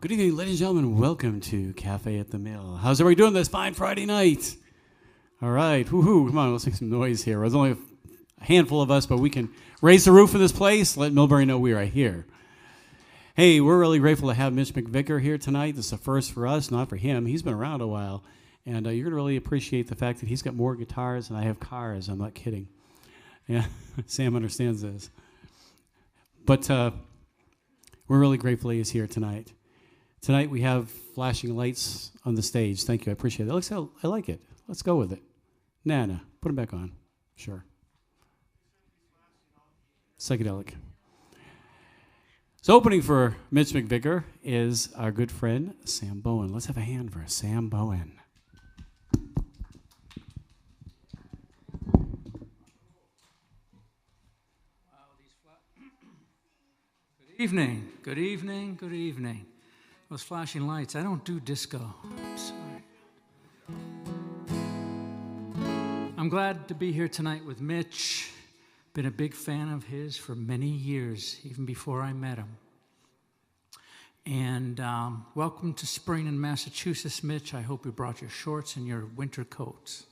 Good evening, ladies and gentlemen. Welcome to Cafe at the Mill. How's everybody doing this fine Friday night? All right, woohoo! Come on, let's make some noise here. There's only a handful of us, but we can raise the roof of this place. Let Millbury know we are here. Hey, we're really grateful to have Mitch McVicker here tonight. This is a first for us, not for him. He's been around a while, and you're going to really appreciate the fact that he's got more guitars than I have cars. I'm not kidding. Yeah, Sam understands this. But we're really grateful he's here tonight. Tonight we have flashing lights on the stage. Thank you. I appreciate it. I like it. Let's go with it. Nana, put them back on. Sure. Psychedelic. So opening for Mitch McVicker is our good friend, Sam Bowen. Let's have a hand for Sam Bowen. Good evening, good evening, good evening. Those flashing lights, I don't do disco. I'm sorry. I'm glad to be here tonight with Mitch. Been a big fan of his for many years, even before I met him. And welcome to spring in Massachusetts, Mitch. I hope you brought your shorts and your winter coats.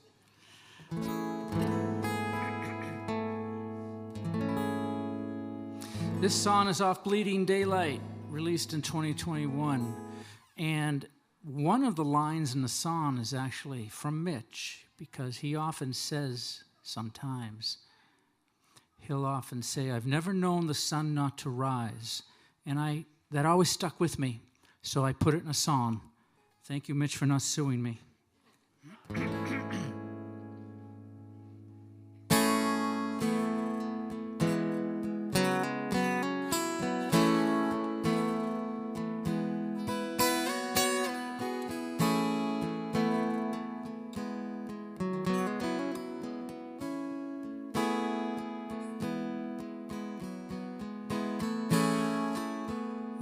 This song is off Bleeding Daylight, released in 2021. And one of the lines in the song is actually from Mitch, because he often says sometimes, he'll often say, I've never known the sun not to rise. And that always stuck with me, so I put it in a song. Thank you, Mitch, for not suing me.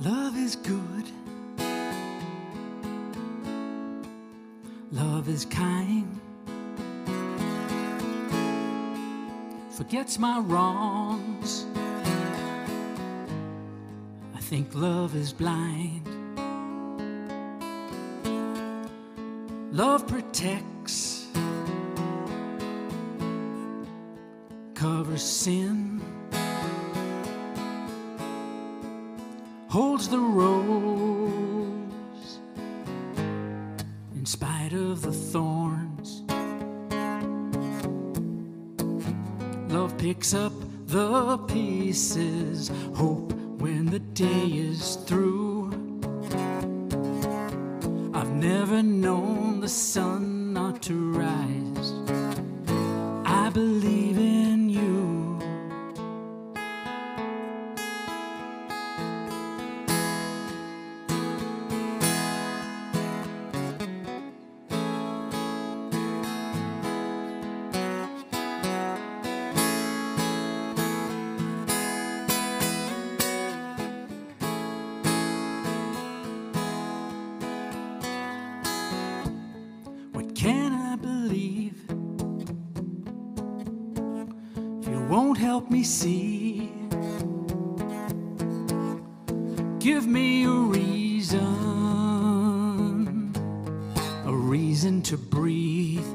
Love is good. Love is kind. Forgets my wrongs. I think love is blind. Love protects, covers sin, holds the rose in spite of the thorns. Love picks up the pieces, hope when the day is through. I've never known the sun not to rise. I believe in you. Can I believe if you won't help me see? Give me a reason to breathe.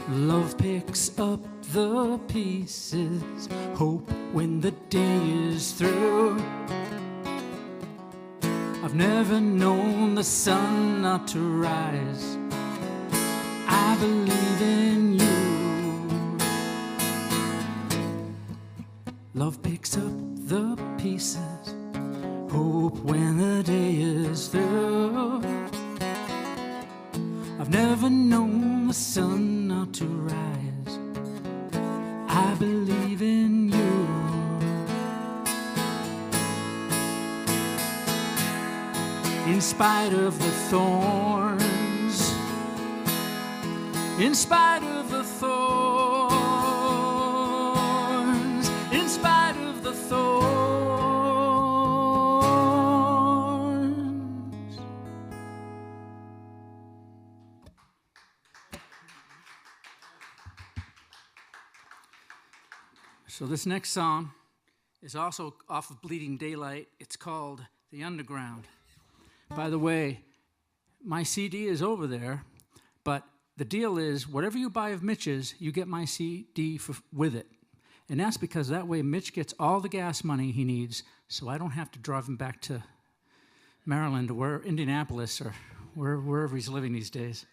Love picks up the pieces, hope when the day is through. I've never known the sun not to rise. I believe in you. Love picks up the pieces, hope when the day is through. I've never known the sun not to rise. I believe in you. In spite of the thorns, in spite of the thorns, in spite of the thorns. So this next song is also off of Bleeding Daylight. It's called The Underground. By the way, my CD is over there, but the deal is whatever you buy of Mitch's, you get my CD with it. And that's because that way Mitch gets all the gas money he needs, so I don't have to drive him back to Maryland or Indianapolis or wherever he's living these days.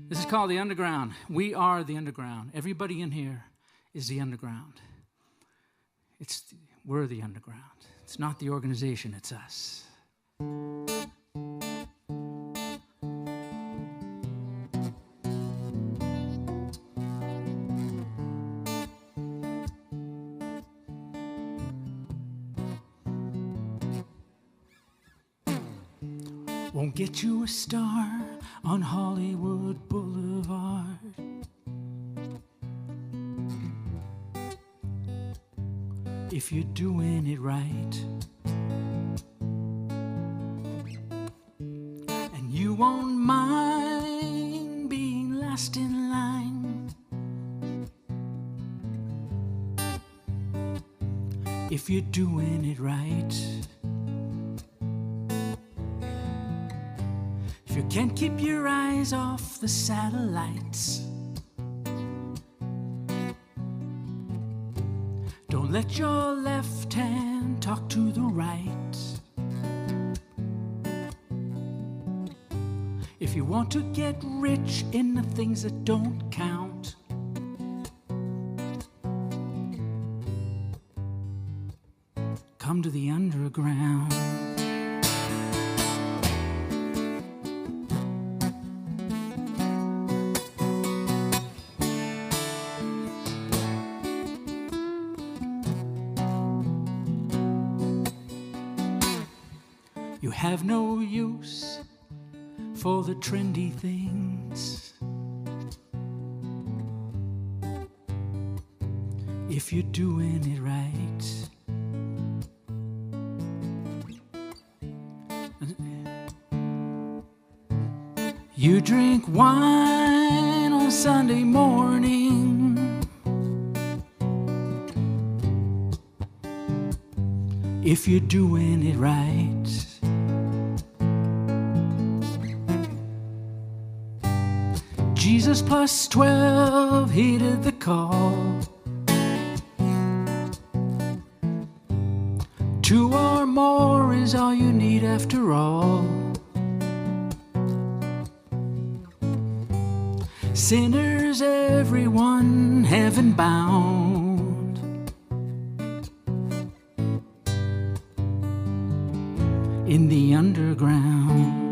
This is called The Underground. We are the underground. Everybody in here is the underground. We're the underground. It's not the organization, it's us. Won't get you a star on Hollywood Boulevard. If you're doing it right. And you won't mind being last in line. If you're doing it right. If you can't keep your eyes off the satellites, don't let your left hand talk to the right. If you want to get rich in the things that don't count, come to the underground. You have no use for the trendy things if you're doing it right. You drink wine on Sunday morning, if you're doing it right. Jesus plus 12 heeded the call. 2 or more is all you need after all. Sinners, everyone, heaven bound. In the underground.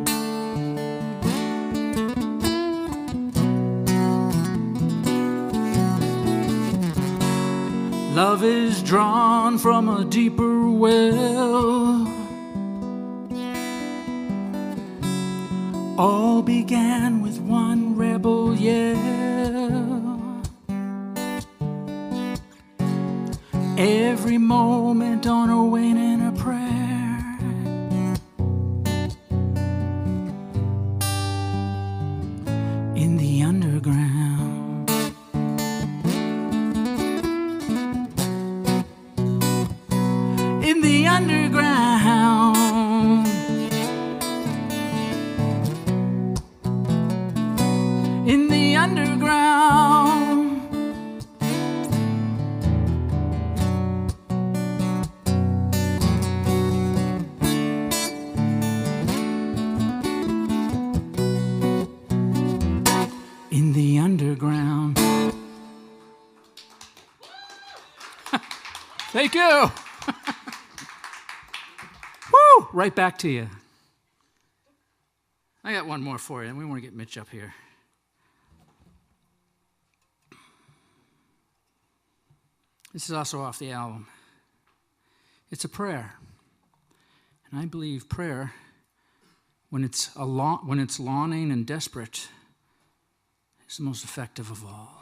Love is drawn from a deeper well. All began with one rebel yell. Every moment on her wing and a prayer. In the underground. In the underground. In the underground. In the underground. Thank you. Woo! Right back to you. I got one more for you, and we want to get Mitch up here. This is also off the album. It's a prayer. And I believe prayer, when it's longing and desperate, is the most effective of all.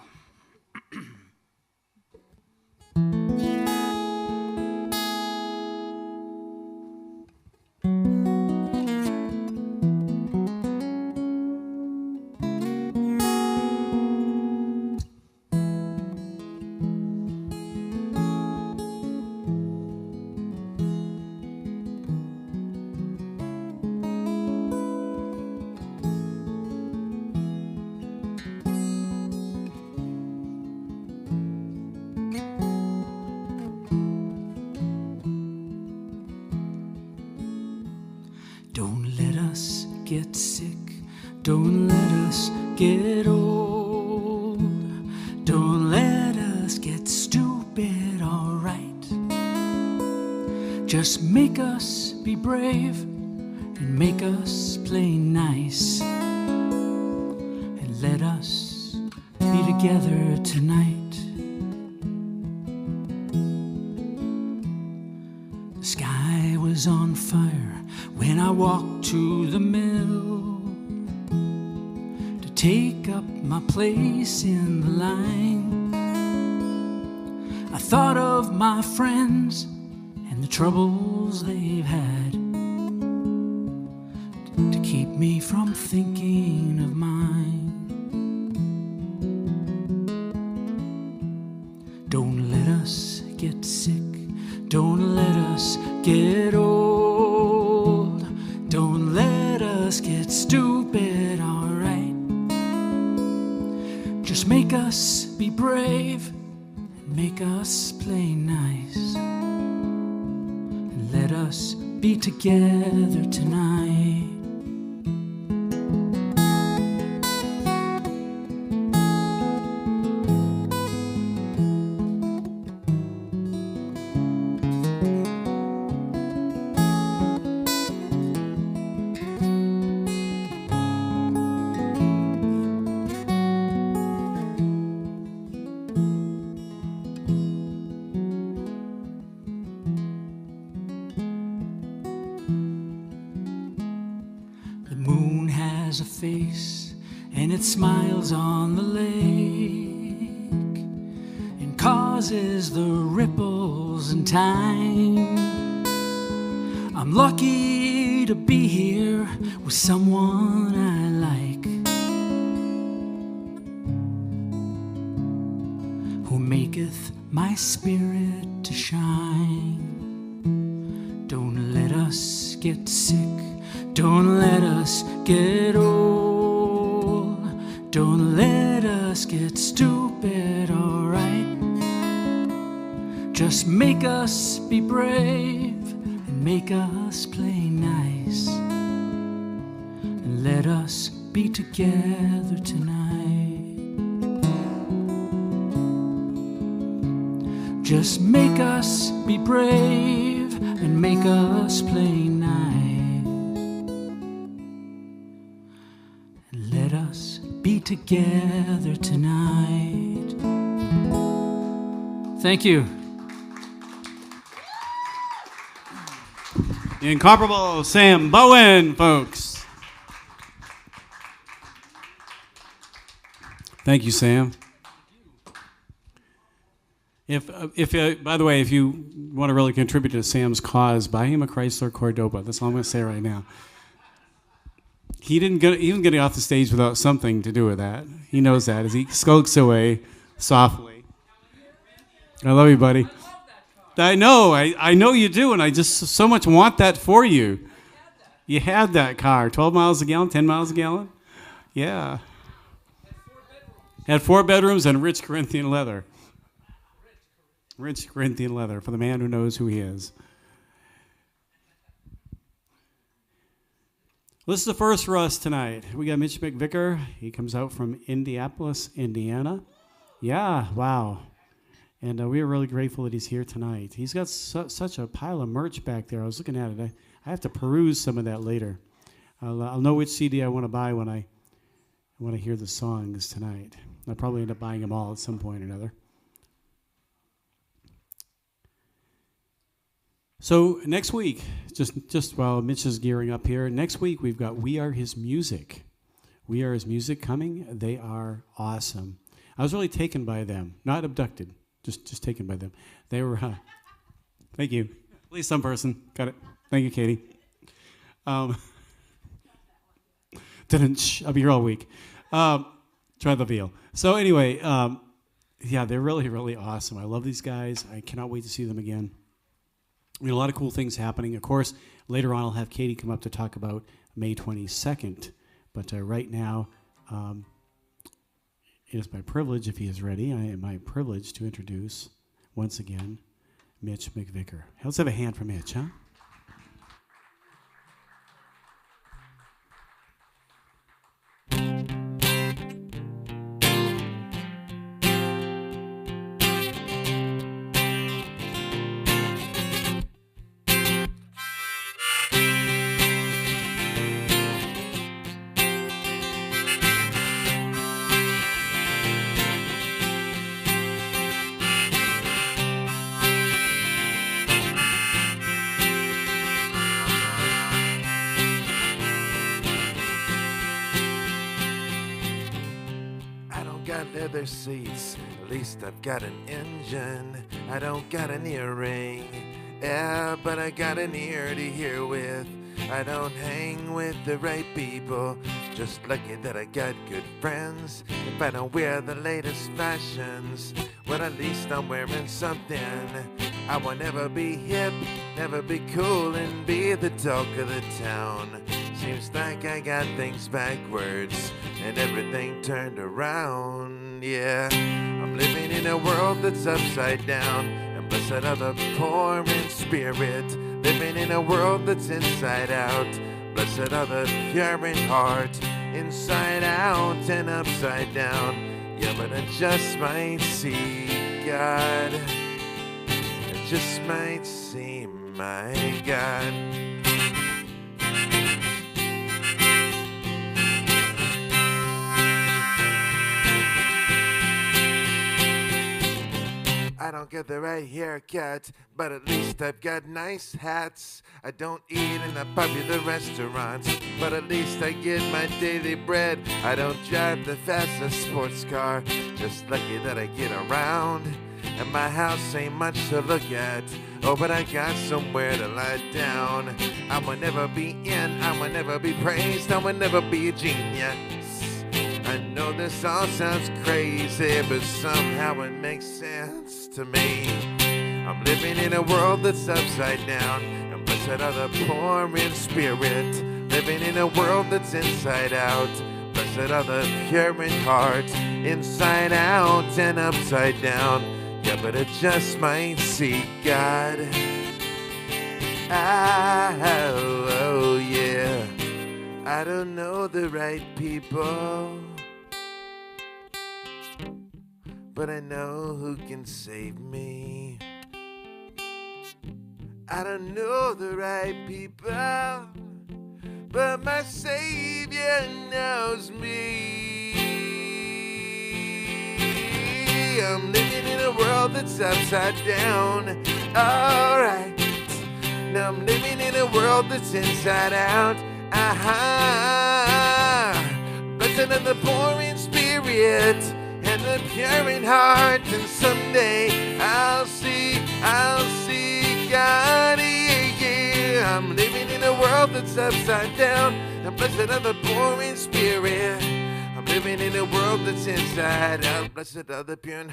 Don't let us get sick. Don't let us get old. Don't let us get stupid, alright. Just make us be brave and make us play nice. And let us be together tonight. The sky was on fire when I walked to the mill to take up my place in the line. I thought of my friends and the troubles they've had to keep me from thinking of mine. Don't let us get sick. Don't let us get old. Don't let us get stupid, alright. Just make us be brave and make us play nice. And let us be together tonight. A face and it smiles on the lake and causes the ripples in time. I'm lucky to be here with someone I like, who maketh my spirit to shine. Don't let us get sick. Don't let us get old. Don't let us get stupid, alright. Just make us be brave and make us play nice. And let us be together tonight. Just make us be brave and make us play nice. Let us be together tonight. Thank you. The incomparable Sam Bowen, folks. Thank you, Sam. If by the way, if you want to really contribute to Sam's cause, buy him a Chrysler Cordoba. That's all I'm going to say right now. He didn't get even getting off the stage without something to do with that. He knows that as he skulks away softly. I love you, buddy. I know you do, and I just so much want that for you. You had that car, 12 miles a gallon, 10 miles a gallon? Yeah. Had 4 bedrooms and rich Corinthian leather. Rich Corinthian leather for the man who knows who he is. This is the first for us tonight. We got Mitch McVicker. He comes out from Indianapolis, Indiana. Yeah, wow. And we are really grateful that he's here tonight. He's got such a pile of merch back there. I was looking at it. I have to peruse some of that later. I'll know which CD I want to buy when I hear the songs tonight. I'll probably end up buying them all at some point or another. So next week, just while Mitch is gearing up here, next week we've got We Are His Music. We Are His Music coming. They are awesome. I was really taken by them, not abducted, just taken by them. They were, thank you. At least some person. Got it. Thank you, Katie. I'll be here all week. Try the veal. So anyway, yeah, they're really, really awesome. I love these guys. I cannot wait to see them again. I mean, a lot of cool things happening. Of course, later on I'll have Katie come up to talk about May 22nd. But right now, it is my privilege, if he is ready, my privilege to introduce, once again, Mitch McVicker. Let's have a hand for Mitch, huh? leather seats. At least I've got an engine. I don't got an earring. Yeah, but I got an ear to hear with. I don't hang with the right people. Just lucky that I got good friends. If I don't wear the latest fashions, well, at least I'm wearing something. I will never be hip, never be cool, and be the talk of the town. Seems like I got things backwards and everything turned around. Yeah, I'm living in a world that's upside down, and blessed are the poor in spirit. Living in a world that's inside out. Blessed are the pure in heart, inside out and upside down. Yeah, but I just might see God. I just might see my God. I don't get the right haircut, but at least I've got nice hats. I don't eat in the popular restaurants, but at least I get my daily bread. I don't drive the fastest sports car, just lucky that I get around. And my house ain't much to look at, oh, but I got somewhere to lie down. I will never be in, I will never be praised, I will never be a genius. I know this all sounds crazy, but somehow it makes sense to me. I'm living in a world that's upside down, and blessed are the poor in spirit. Living in a world that's inside out. Blessed are the pure in heart, inside out and upside down. Yeah, but I just might see God. Oh yeah. I don't know the right people, but I know who can save me. I don't know the right people, but my Savior knows me. I'm living in a world that's upside down. Alright. Now I'm living in a world that's inside out. Blessed are the poor in spirit and the pure in heart, and someday I'll see God. Yeah. I'm living in a world that's upside down, and blessed are the poor in spirit. I'm living in a world that's inside out. Blessed are the pure in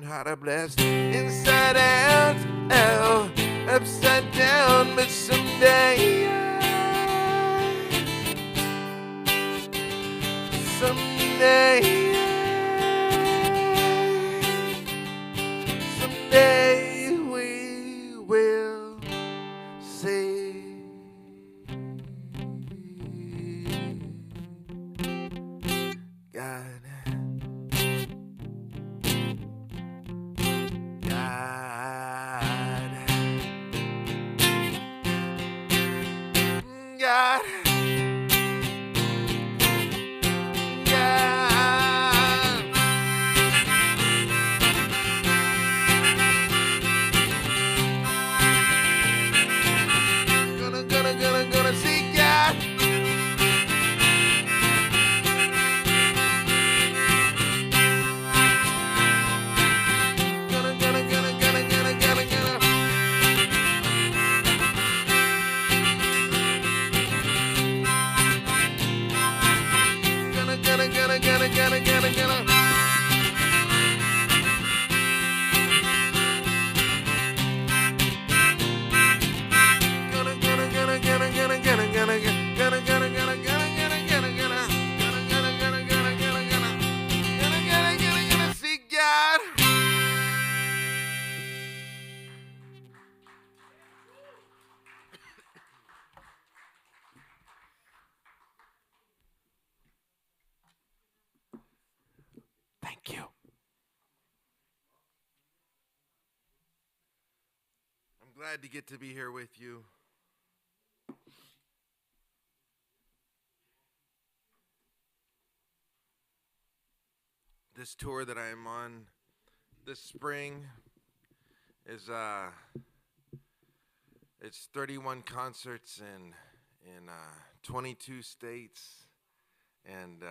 heart are blessed. Inside out, oh, upside down, but someday we will see God. Gonna see God. See God. Thank you. I'm glad to get to be here with you. This tour that I am on this spring is it's 31 concerts in 22 states, and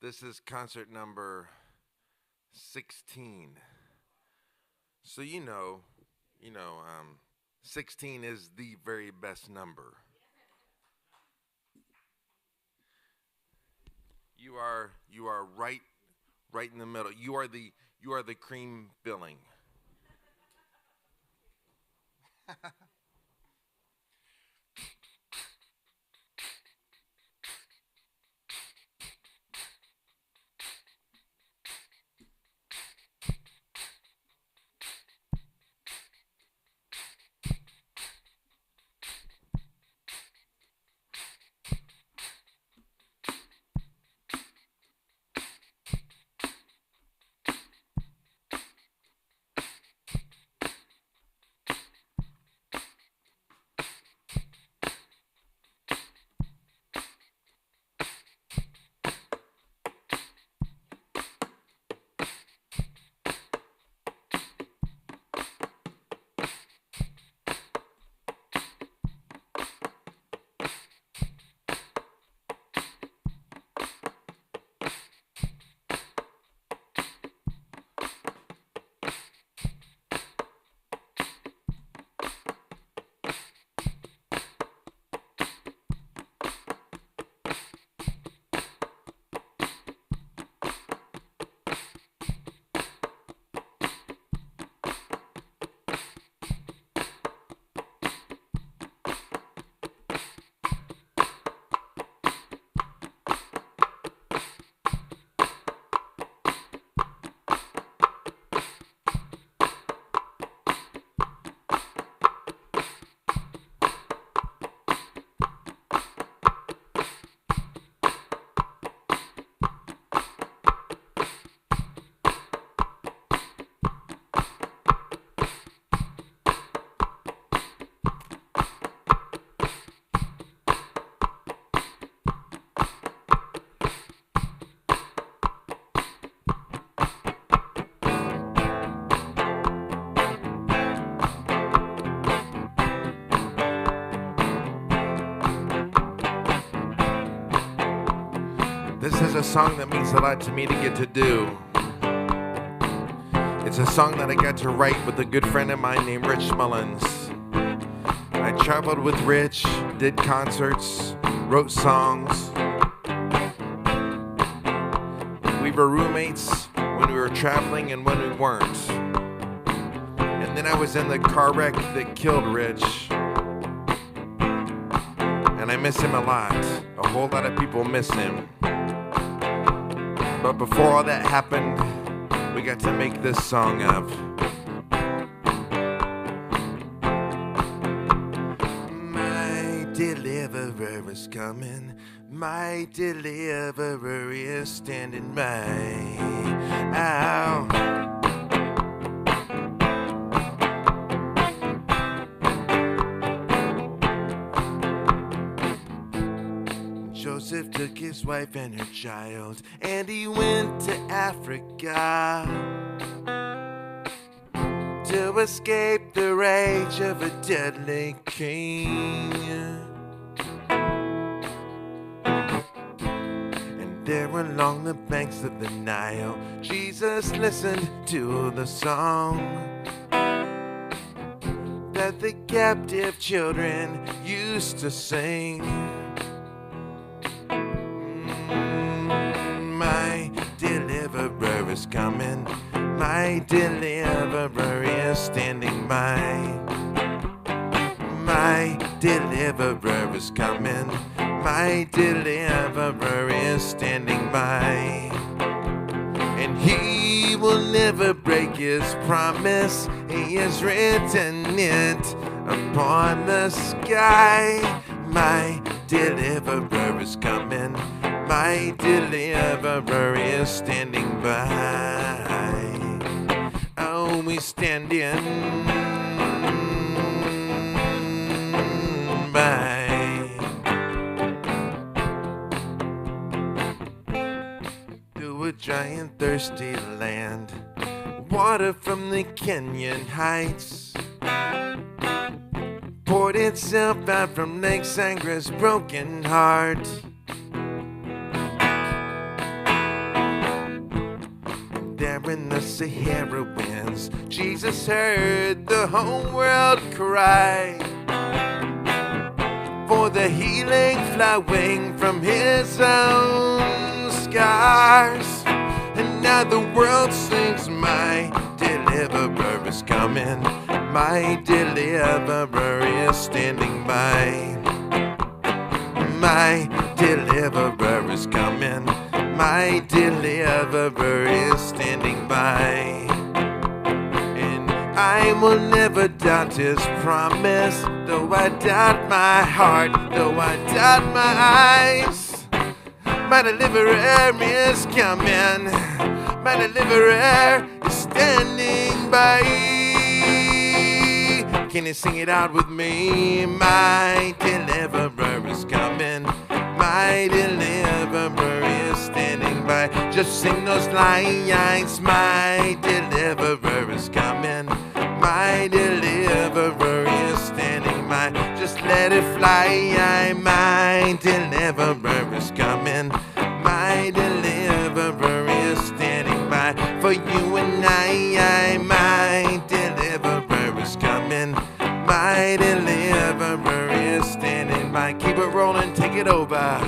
this is concert number 16. So 16 is the very best number. You are right in the middle. You are the cream filling. This is a song that means a lot to me to get to do. It's a song that I got to write with a good friend of mine named Rich Mullins. I traveled with Rich, did concerts, wrote songs. We were roommates when we were traveling and when we weren't. And then I was in the car wreck that killed Rich. And I miss him a lot. A whole lot of people miss him. But before all that happened, we got to make this song up. My deliverer is coming. My deliverer is standing by. Ow. Joseph took his wife and her child, and he went to Africa to escape the rage of a deadly king. And there along the banks of the Nile, Jesus listened to the song that the captive children used to sing. My deliverer is coming. My deliverer is standing by. My deliverer is coming. My deliverer is standing by. And he will never break his promise. He has written it upon the sky. My deliverer is coming. My deliverer is standing by. Oh, he's standing by. Through a giant thirsty land, water from the Kenyan heights poured itself out from Lake Sangra's broken heart. There in chorus of heroines. Jesus heard the whole world cry for the healing flowing from his own scars. And now the world sings, my deliverer is coming. My deliverer is standing by. My deliverer is coming. My deliverer is standing by. And I will never doubt his promise, though I doubt my heart, though I doubt my eyes. My deliverer is coming. My deliverer is standing by. Can you sing it out with me? My deliverer is coming. My deliverer is standing by. Just sing those lines. My deliverer is coming. My deliverer is standing by. Just let it fly. My deliverer is coming. My deliverer is standing by for you and I. My deliverer is coming. My deliverer is standing by. Keep it rolling, take it over.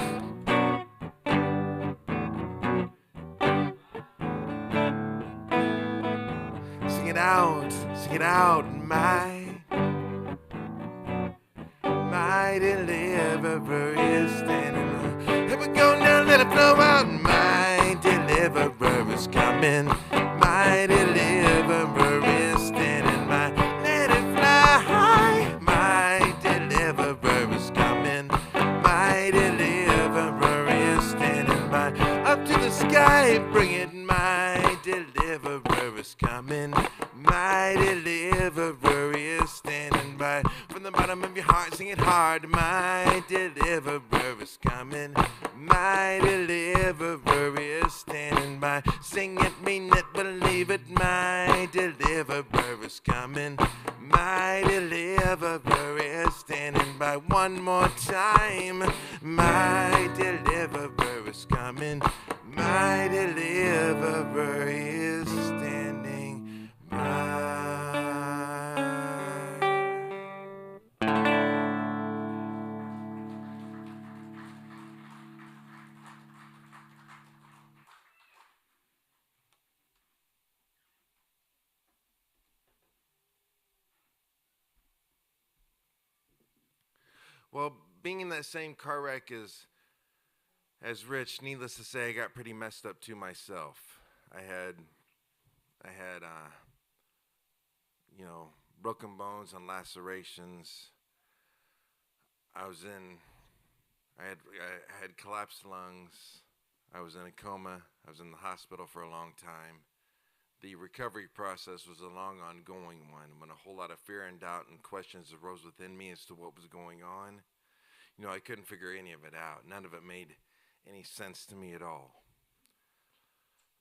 Sing it out, sing it out. My deliverer is standing by. Here we go now, let it flow out. My deliverer is coming. My deliverer is standing by. Let it fly high. My deliverer is coming. My deliverer is standing by. Up to the sky, bring it. My deliverer is coming. My deliverer is standing by. From the bottom of your heart, sing it hard. My deliverer is coming. My deliverer is standing by. Sing it, mean it, believe it. My deliverer is coming. My deliverer is standing by. One more time. My deliverer is coming. My deliverer is standing by. Well, being in that same car wreck as Rich, needless to say, I got pretty messed up too myself. I had broken bones and lacerations. I had collapsed lungs. I was in a coma. I was in the hospital for a long time. The recovery process was a long, ongoing one, when a whole lot of fear and doubt and questions arose within me as to what was going on. I couldn't figure any of it out. None of it made any sense to me at all.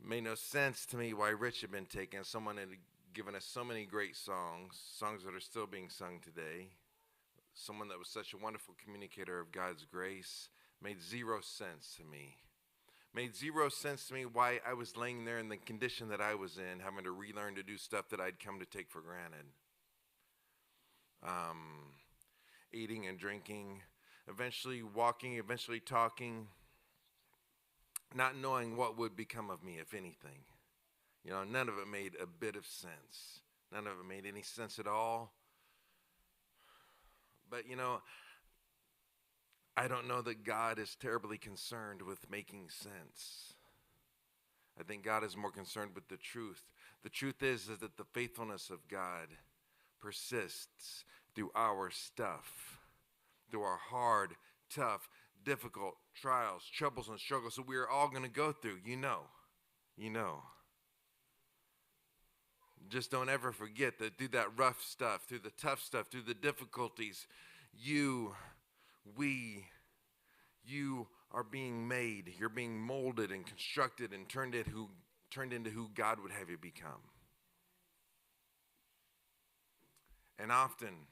It made no sense to me why Rich had been taken. Someone had given us so many great songs that are still being sung today. Someone that was such a wonderful communicator of God's grace. Made zero sense to me. Made zero sense to me why I was laying there in the condition that I was in, having to relearn to do stuff that I'd come to take for granted. Eating and drinking, eventually walking, eventually talking, not knowing what would become of me, if anything. None of it made a bit of sense. None of it made any sense at all. But, I don't know that God is terribly concerned with making sense. I think God is more concerned with the truth. The truth is that the faithfulness of God persists through our stuff, through our hard, tough, difficult trials, troubles, and struggles that we are all going to go through. You know. Just don't ever forget that through that rough stuff, through the tough stuff, through the difficulties, you are being made. You're being molded and constructed and turned into who God would have you become. And often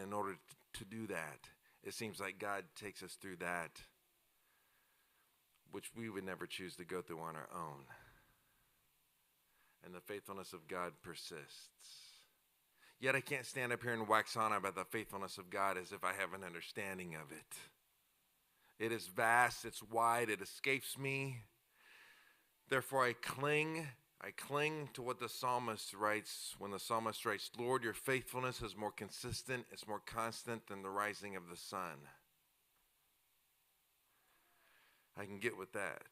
in order to do that, it seems like God takes us through that which we would never choose to go through on our own. And the faithfulness of God persists. Yet I can't stand up here and wax on about the faithfulness of God as if I have an understanding of it. It is vast, it's wide, it escapes me. Therefore I cling to what the psalmist writes when the psalmist writes, Lord, your faithfulness is more consistent, it's more constant than the rising of the sun. I can get with that.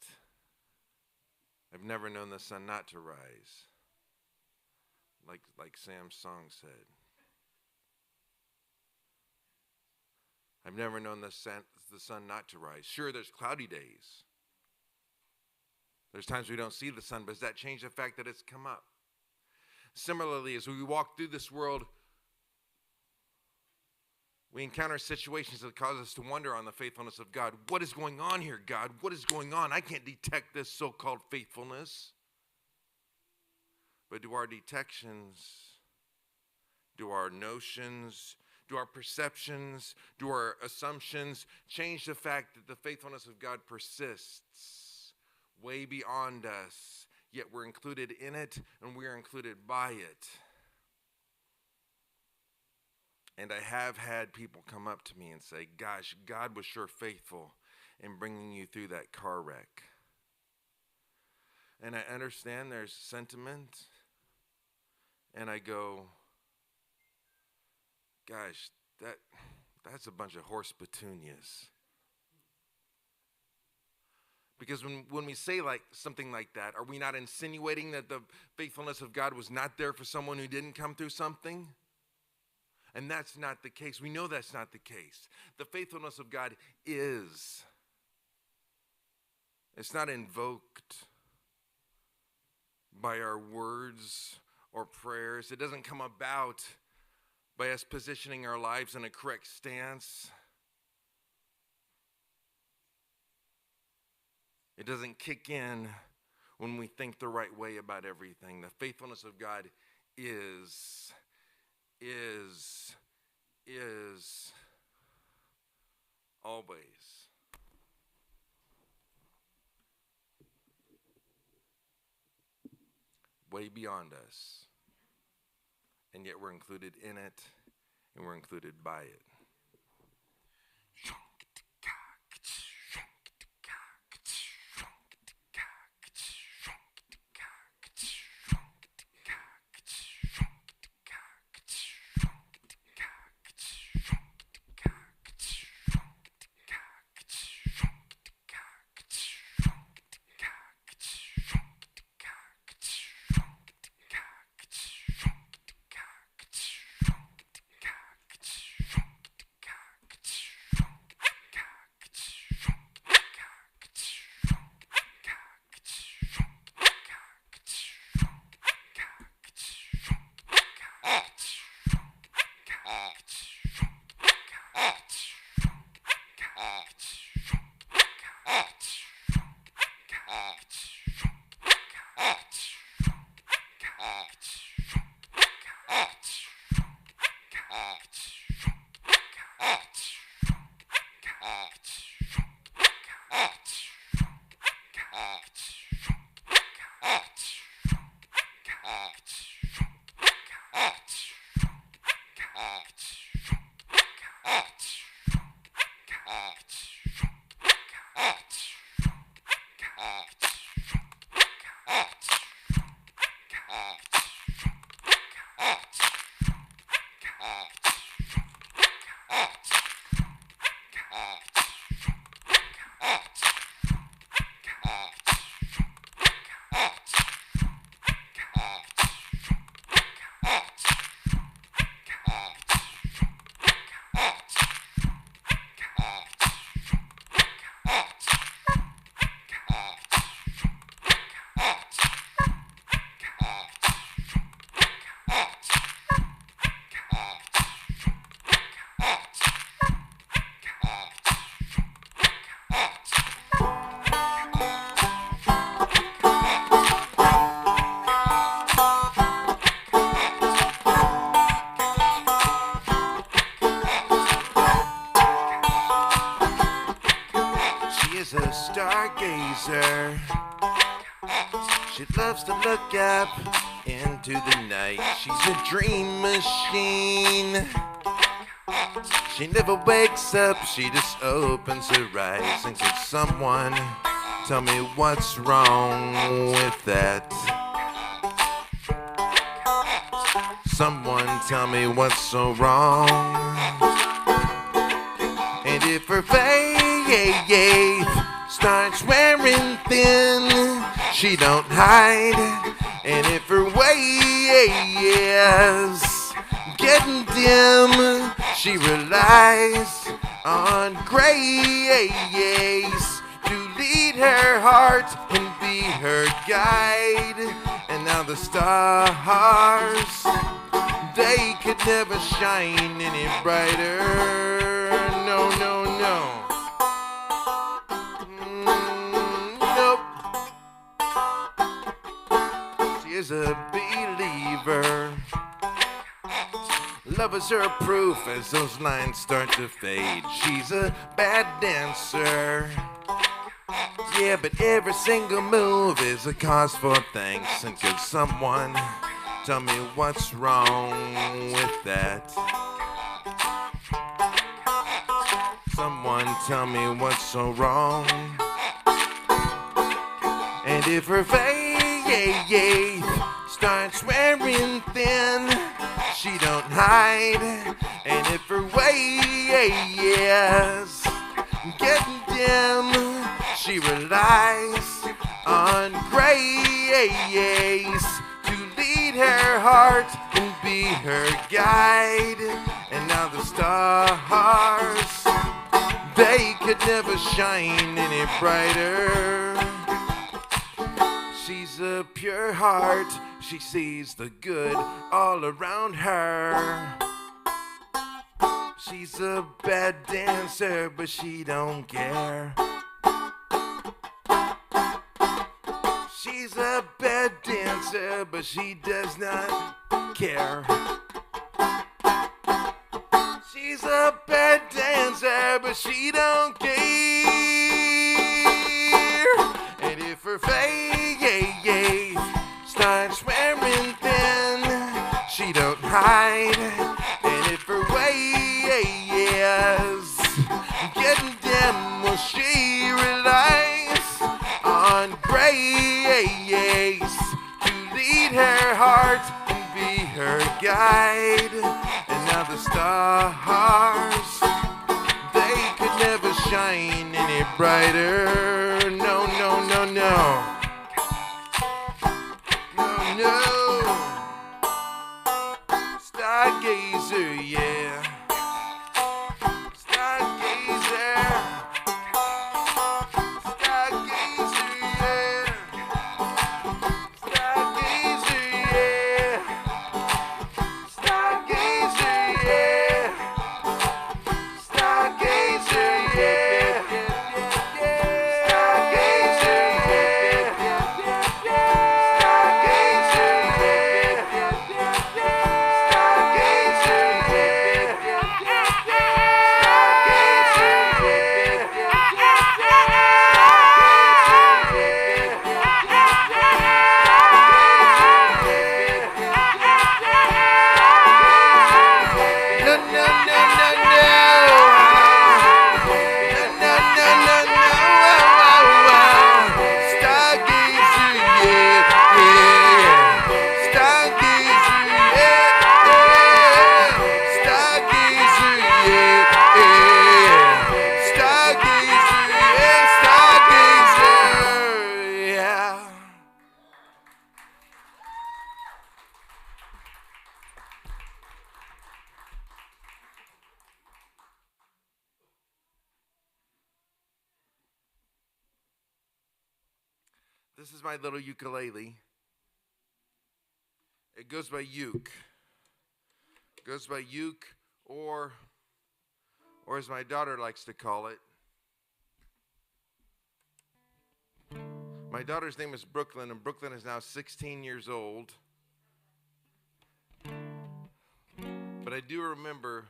I've never known the sun not to rise, like Sam's song said. I've never known the sun not to rise. Sure, there's cloudy days. There's times we don't see the sun, but does that change the fact that it's come up? Similarly, as we walk through this world, we encounter situations that cause us to wonder on the faithfulness of God. What is going on here, God? What is going on? I can't detect this so-called faithfulness. But do our detections, do our notions, do our perceptions, do our assumptions change the fact that the faithfulness of God persists way beyond us, yet we're included in it and we are included by it? And I have had people come up to me and say, gosh, God was sure faithful in bringing you through that car wreck. And I understand there's sentiment. And I go, gosh, that's a bunch of horse petunias. Because when we say something like that, are we not insinuating that the faithfulness of God was not there for someone who didn't come through something? And that's not the case. We know that's not the case. The faithfulness of God is. It's not invoked by our words or prayers. It doesn't come about by us positioning our lives in a correct stance. It doesn't kick in when we think the right way about everything. The faithfulness of God is always. Way beyond us. And yet we're included in it, and we're included by it. She's a stargazer. She loves to look up into the night. She's a dream machine. She never wakes up, she just opens her eyes. And could someone tell me what's wrong with that? Someone tell me what's so wrong. And if her faith starts wearing thin, she don't hide. And if her ways getting dim, she relies on grace to lead her heart and be her guide. And now the stars, they could never shine any brighter. No, no, no. Nope. She is a believer. Love is her proof as those lines start to fade. She's a bad dancer. Yeah, but every single move is a cause for thanks. And could someone tell me what's wrong with that? Someone tell me what's so wrong. And if her faith starts wearing thin, she don't hide. And if her ways getting dim, she relies on grace to lead her heart and be her guide. And now the stars, they could never shine any brighter. She's a pure heart, she sees the good all around her. She's a bad dancer, but she don't care. She's a bad dancer, but she does not care. She's a bad dancer, but she don't care. And if her faith starts wearing thin, she don't hide. And if her ways getting dim, well, she relies on grace to lead her heart and be her guide. And now the stars, they could never shine any brighter. No, no, no, no. No, no. Stargazer, yeah. Stargazer. Stargazer, yeah. Stargazer, yeah. Stargazer, yeah. Stargazer, yeah. Stargazer, This is my little ukulele. It goes by uke. It goes by uke, or as my daughter likes to call it. My daughter's name is Brooklyn, and Brooklyn is now 16 years old. But I do remember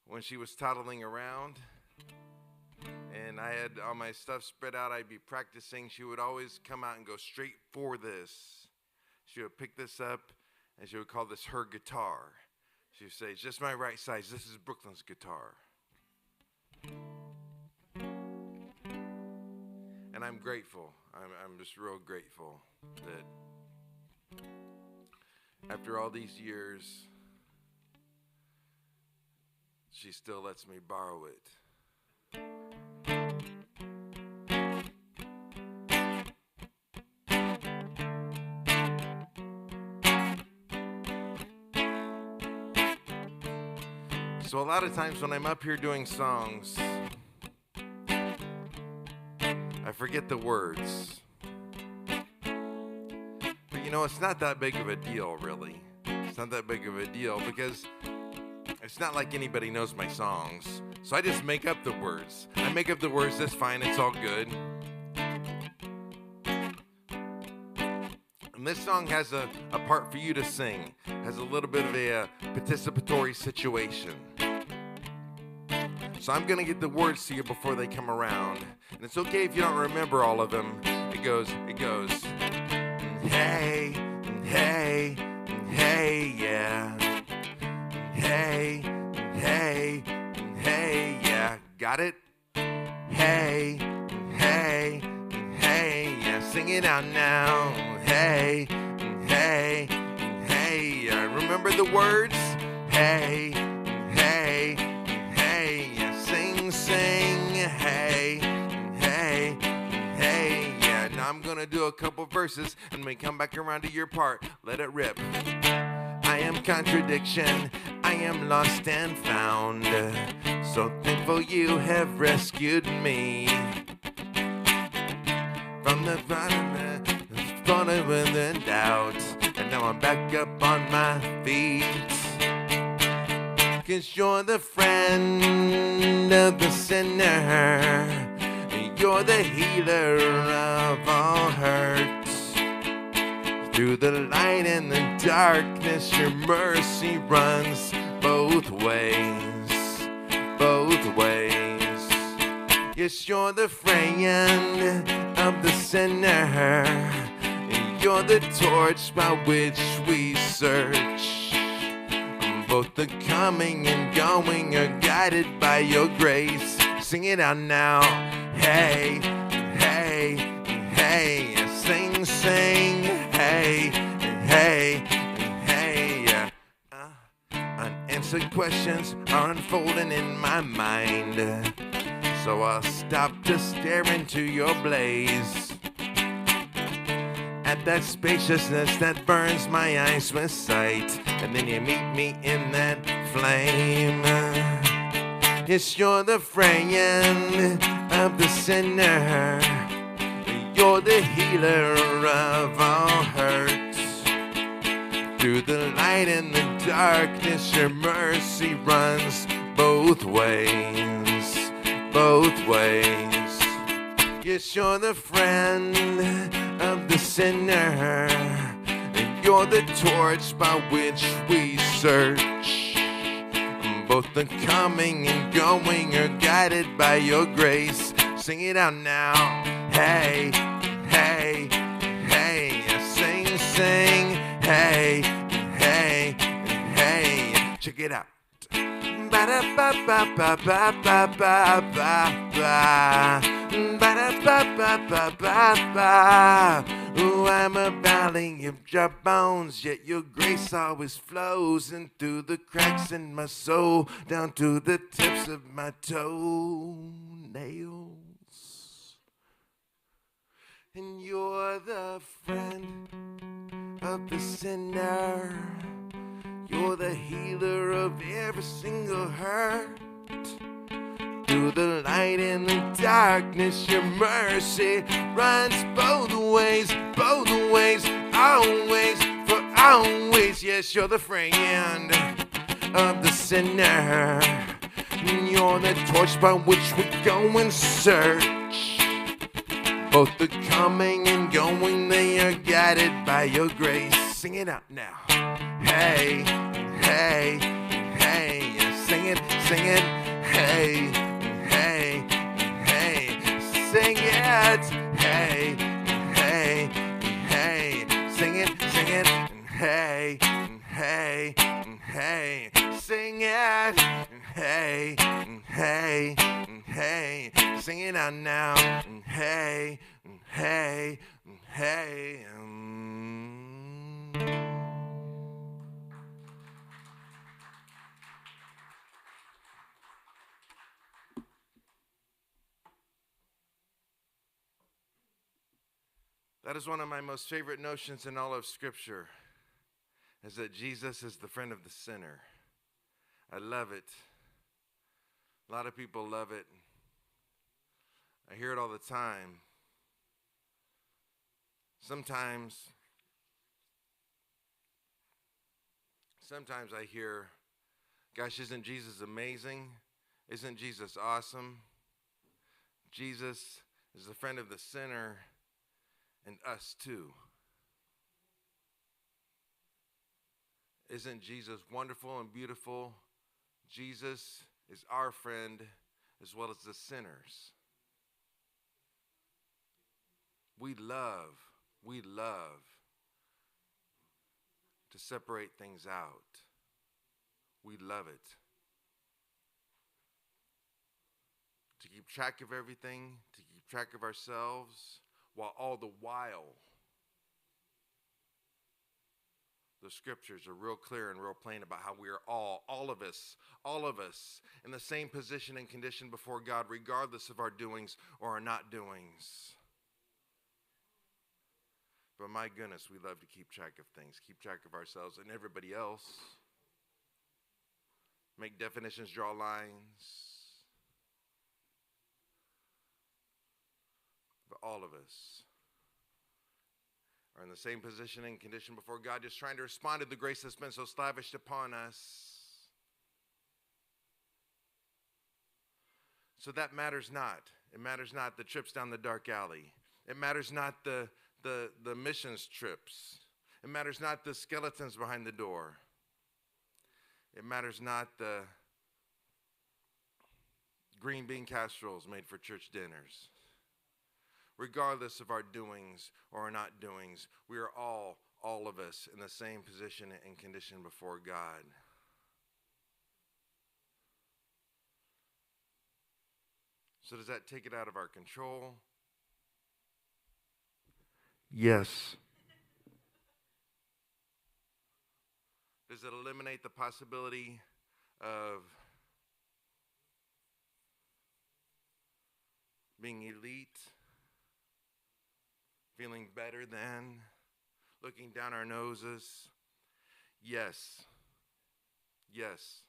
when she was toddling around, and I had all my stuff spread out. I'd be practicing. She would always come out and go straight for this. She would pick this up, and she would call this her guitar. She would say, it's just my right size. This is Brooklyn's guitar. And I'm grateful. I'm just real grateful that after all these years, she still lets me borrow it. So a lot of times when I'm up here doing songs, I forget the words. But you know, it's not that big of a deal, really. It's not that big of a deal because it's not like anybody knows my songs. So I just make up the words. I make up the words, that's fine, it's all good. And this song has a part for you to sing. Has a little bit of a participatory situation. So I'm going to get the words to you before they come around. And it's okay if you don't remember all of them. It goes, hey, hey, hey, yeah. Hey, hey, hey, yeah. Got it? Hey, hey, hey, yeah. Sing it out now. Hey, hey, hey, yeah. Remember the words? Hey, hey, hey, yeah. Sing, hey, hey, hey, yeah. Now I'm gonna do a couple verses and we come back around to your part. Let it rip. I am contradiction, I am lost and found. So thankful you have rescued me from the bottom within doubt. And now I'm back up on my feet. 'Cause you're the friend of the sinner. You're the healer of all hurts. Through the light and the darkness, your mercy runs both ways, both ways. Yes, you're the friend of the sinner. You're the torch by which we search. Both the coming and going are guided by your grace. Sing it out now. Hey, hey, hey. Sing, sing. Hey, hey, hey. Unanswered questions are unfolding in my mind. So I'll stop to stare into your blaze. At that spaciousness that burns my eyes with sight. And then you meet me in that flame. Yes, you're the friend of the sinner. You're the healer of all hurts. Through the light and the darkness, your mercy runs both ways, both ways. Yes, you're the friend of the sinner. And you're the torch by which we search. Both the coming and going are guided by your grace. Sing it out now. Hey, hey, hey. Sing, sing. Hey, hey, hey. Check it out. Ba-da-ba-ba-ba-ba-ba-ba-ba. Ba-da-ba-ba-ba-ba-ba. Ooh, I'm a valley of dry bones, yet your grace always flows in through the cracks in my soul, down to the tips of my toenails. And you're the friend of the sinner. You're the healer of every single hurt. Through the light and the darkness, your mercy runs both ways, always, for always. Yes, you're the friend of the sinner. You're the torch by which we go and search. Both the coming and going, they are guided by your grace. Sing it out now. Hey, hey, hey. Sing it, sing it. Hey, hey, hey. it. Hey, hey, hey, sing it out now. Hey, hey, hey. That is one of my most favorite notions in all of Scripture, is that Jesus is the friend of the sinner. I love it. A lot of people love it. I hear it all the time. Sometimes I hear, gosh, isn't Jesus amazing? Isn't Jesus awesome? Jesus is the friend of the sinner and us too. Isn't Jesus wonderful and beautiful? Jesus is our friend as well as the sinners. We love to separate things out. We love it. To keep track of everything, to keep track of ourselves, while all the while the scriptures are real clear and real plain about how we are all of us, in the same position and condition before God, regardless of our doings or our not doings. But my goodness, we love to keep track of things, keep track of ourselves and everybody else. Make definitions, draw lines. But all of us are in the same position and condition before God, just trying to respond to the grace that's been so lavished upon us. So that matters not. It matters not the trips down the dark alley. It matters not the missions trips. It matters not the skeletons behind the door. It matters not the green bean casseroles made for church dinners. Regardless of our doings or our not doings, we are all of us, in the same position and condition before God. So does that take it out of our control? Yes. Does it eliminate the possibility of being elite? Feeling better than, looking down our noses? Yes. Yes.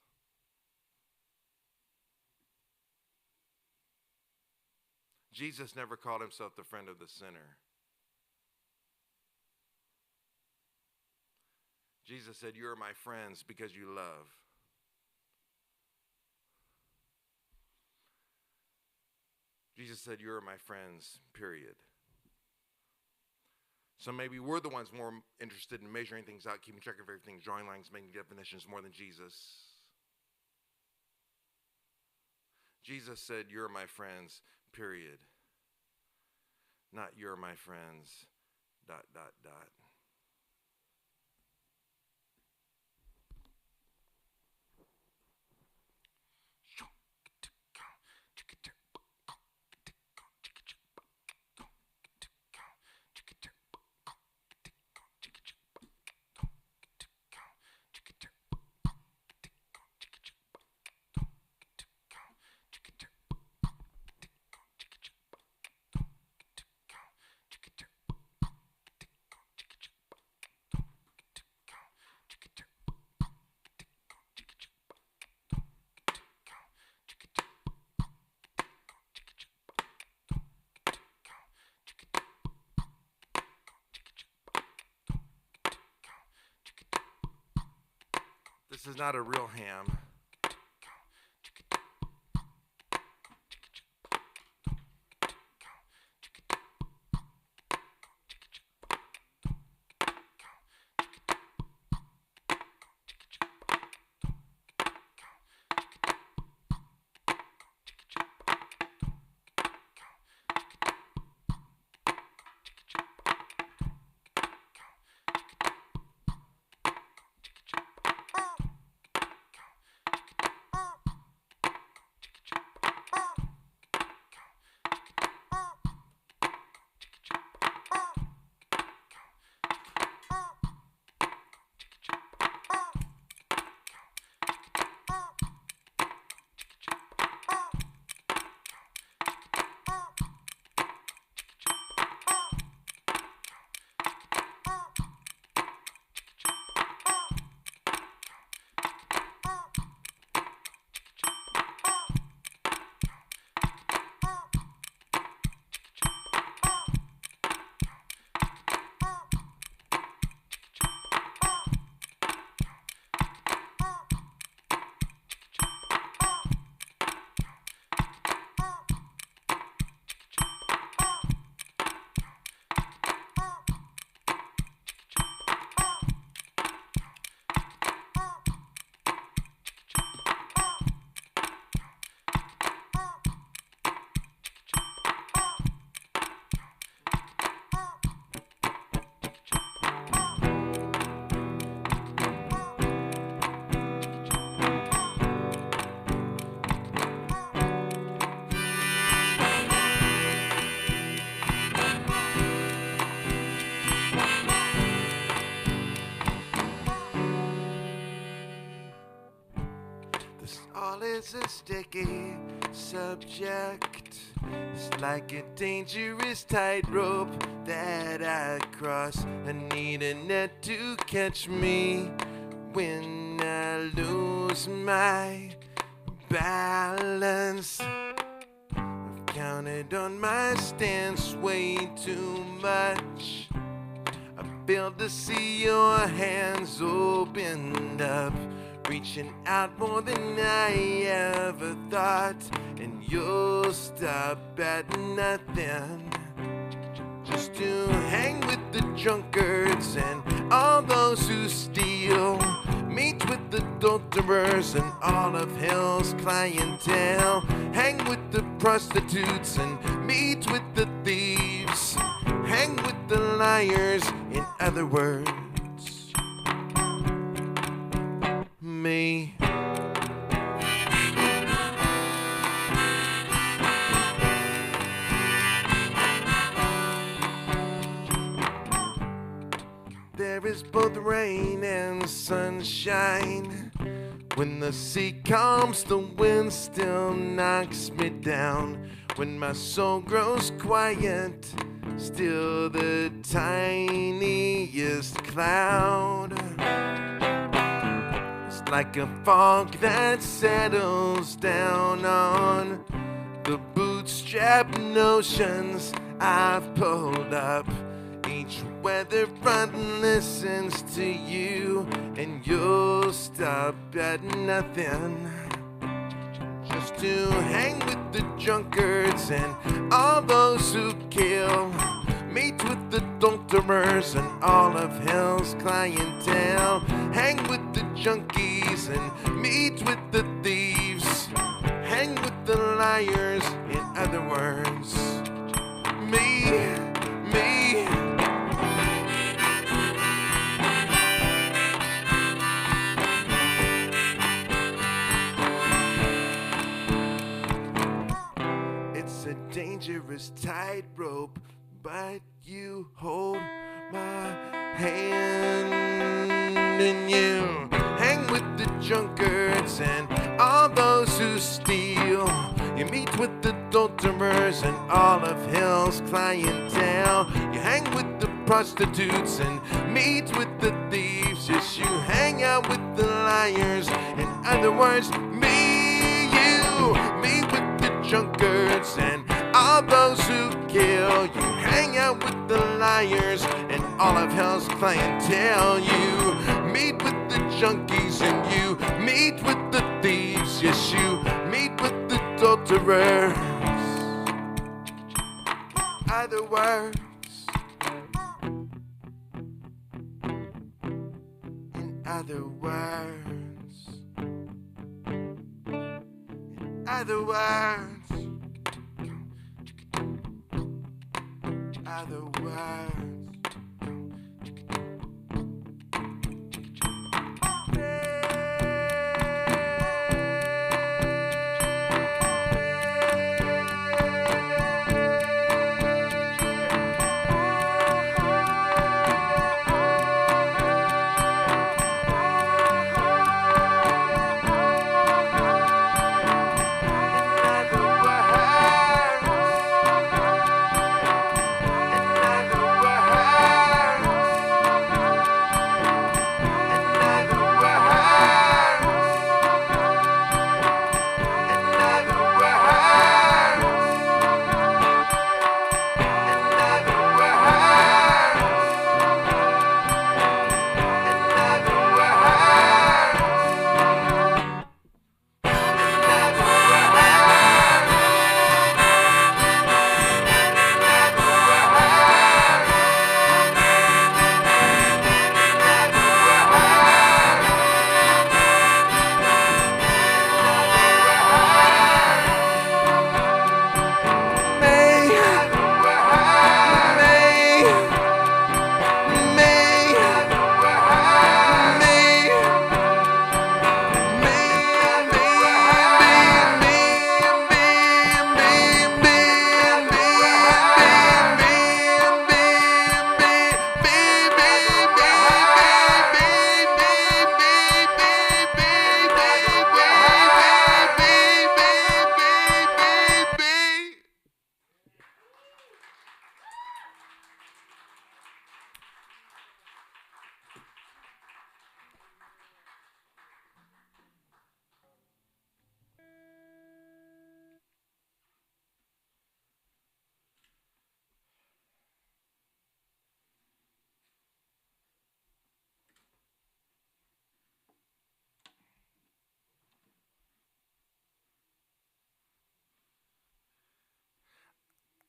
Jesus never called himself the friend of the sinner. Jesus said, "You are my friends because you love." Jesus said, "You are my friends, period." So maybe we're the ones more interested in measuring things out, keeping track of everything, drawing lines, making definitions more than Jesus. Jesus said, "You're my friends, period. Not you're my friends, ... This is not a real ham. Alcohol is a sticky subject. It's like a dangerous tightrope that I cross. I need a net to catch me when I lose my balance. I've counted on my stance way too much. I fail to see your hands opened up, reaching out more than I ever thought. And you'll stop at nothing just to hang with the drunkards and all those who steal, meet with the adulterers and all of hell's clientele, hang with the prostitutes and meet with the thieves, hang with the liars, in other words, me. There is both rain and sunshine. When the sea calms, the wind still knocks me down. When my soul grows quiet, still the tiniest cloud. It's like a fog that settles down on the bootstrap notions I've pulled up. Each weather front listens to you, and you'll stop at nothing just to hang with the drunkards and all those who kill, meet with the adulterers and all of hell's clientele, hang with the junkies and meet with the thieves, hang with the liars, in other words, me. It's a dangerous tightrope, but you hold my hand and you hang with the drunkards and all those who steal. You meet with the adulterers and all of hell's clientele. You hang with the prostitutes and meet with the thieves. Yes, you hang out with the liars. In other words, me, you, me with the drunkards and all those who kill. You hang out with the liars and all of hell's clientele. You meet with the junkies and you meet with the thieves. Yes, you meet with the adulterers. Other words, in other words, in other words, other words. In other words,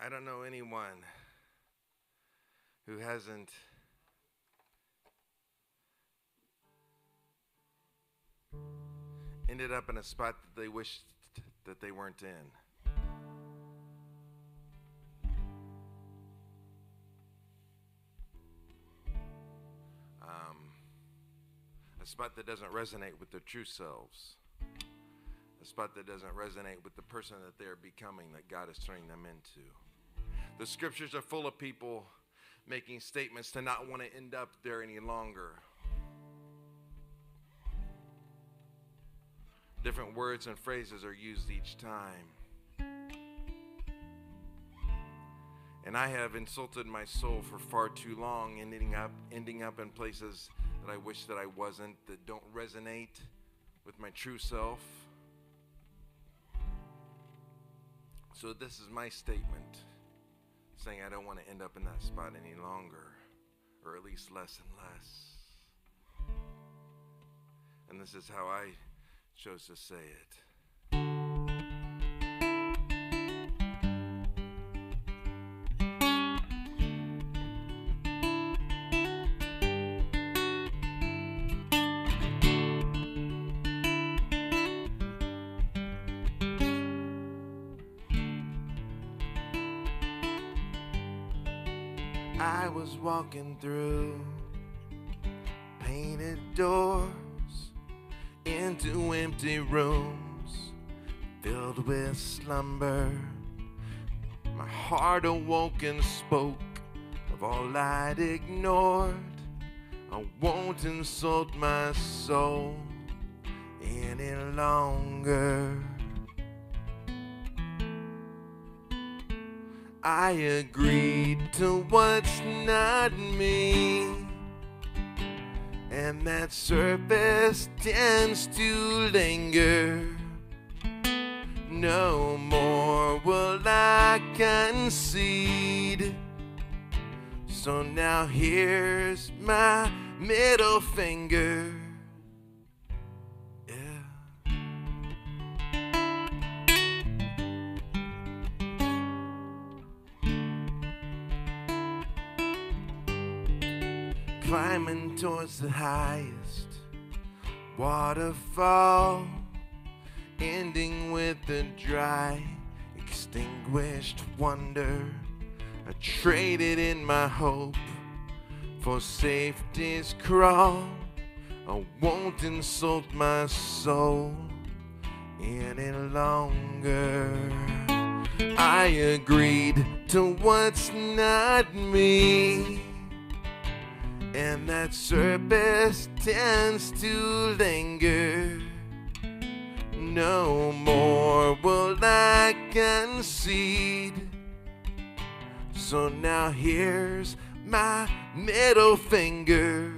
I don't know anyone who hasn't ended up in a spot that they wished that they weren't in. A spot that doesn't resonate with their true selves. A spot that doesn't resonate with the person that they're becoming, that God is turning them into. The scriptures are full of people making statements to not want to end up there any longer. Different words and phrases are used each time. And I have insulted my soul for far too long, ending up in places that I wish that I wasn't, that don't resonate with my true self. So this is my statement, saying I don't want to end up in that spot any longer, or at least less and less. And this is how I chose to say it. I was walking through painted doors into empty rooms filled with slumber. My heart awoke and spoke of all I'd ignored. I won't insult my soul any longer. I agreed to what's not me, and that surface tends to linger. No more will I concede. So now here's my middle finger. Climbing towards the highest waterfall, ending with a dry, extinguished wonder. I traded in my hope for safety's crawl. I won't insult my soul any longer. I agreed to what's not me, and that surface tends to linger. No more will I concede. So now here's my middle finger.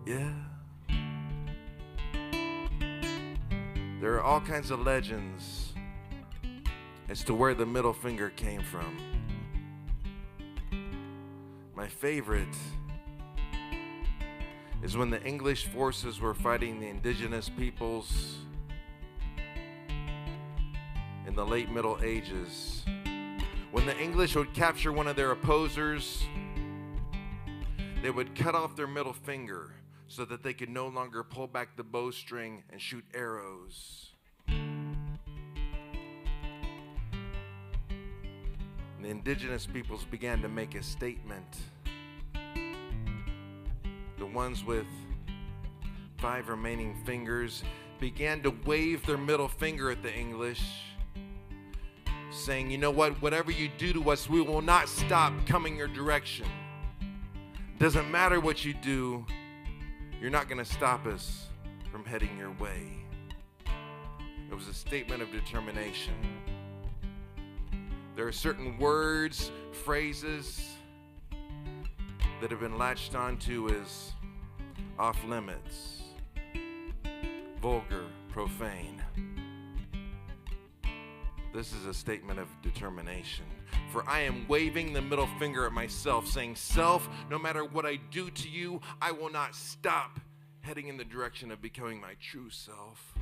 Yeah. There are all kinds of legends as to where the middle finger came from. My favorite is when the English forces were fighting the indigenous peoples in the late Middle Ages. When the English would capture one of their opposers, they would cut off their middle finger so that they could no longer pull back the bowstring and shoot arrows. And the indigenous peoples began to make a statement. The ones with 5 remaining fingers began to wave their middle finger at the English, saying, you know what, whatever you do to us, we will not stop coming your direction. Doesn't matter what you do, you're not going to stop us from heading your way. It was a statement of determination. There are certain words, phrases that have been latched onto as off limits, vulgar, profane. This is a statement of determination. For I am waving the middle finger at myself, saying, self, no matter what I do to you, I will not stop heading in the direction of becoming my true self.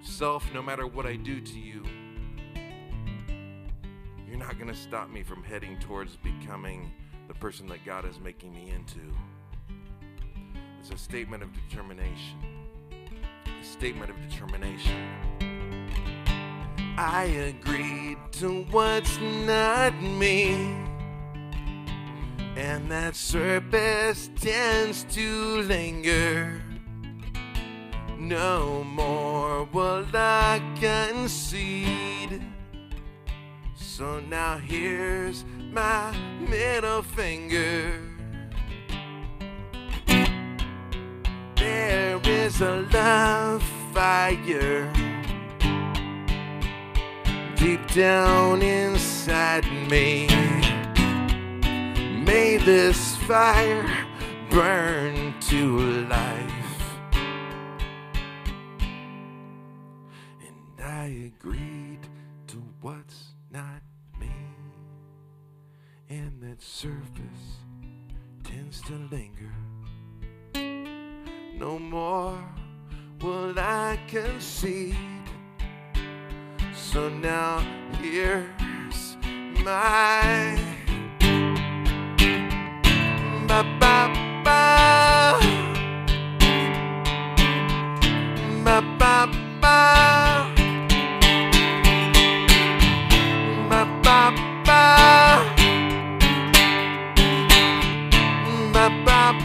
Self, no matter what I do to you, not going to stop me from heading towards becoming the person that God is making me into. It's a statement of determination. A statement of determination. I agreed to what's not me, and that surface tends to linger. No more will I concede. So now here's my middle finger. There is a love fire deep down inside me. May this fire burn to life. And I agreed to what's not me, and that surface tends to linger. No more will I concede. So now here's my ba-ba-ba, ba-ba-ba, ba-ba-ba, ba-ba-ba.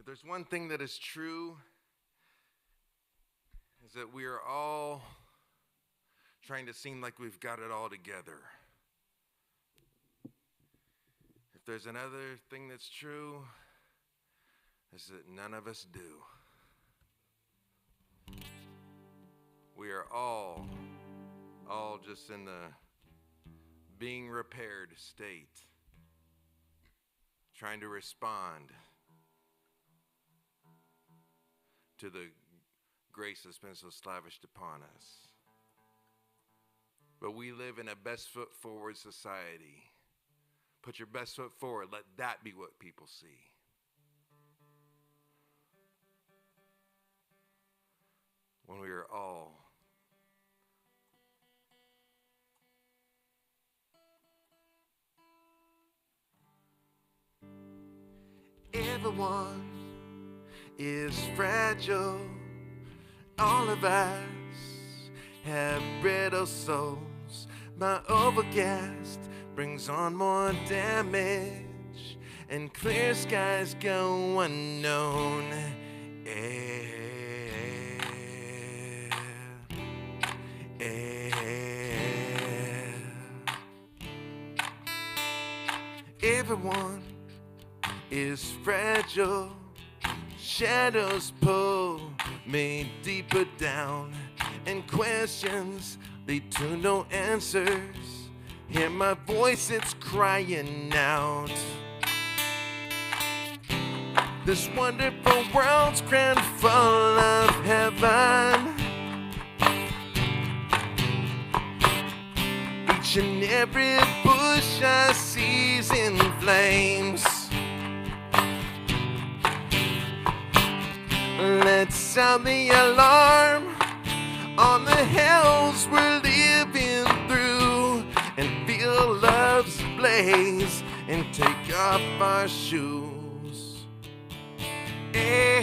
There's one thing that is true, is that we are all trying to seem like we've got it all together. If there's another thing that's true, is that none of us do. We are all just in the being repaired state, trying to respond to the grace that's been so lavished upon us. But we live in a best foot forward society. Put your best foot forward. Let that be what people see. When we are all everyone is fragile. All of us have brittle souls. My overcast brings on more damage, and clear skies go unknown. Everyone is fragile. Shadows pull me deeper down, and questions lead to no answers. Hear my voice, it's crying out. This wonderful world's crammed full of heaven. Each and every bush I see's in flames. Let's sound the alarm on the hells we're living through, and feel love's blaze and take off our shoes. Yeah.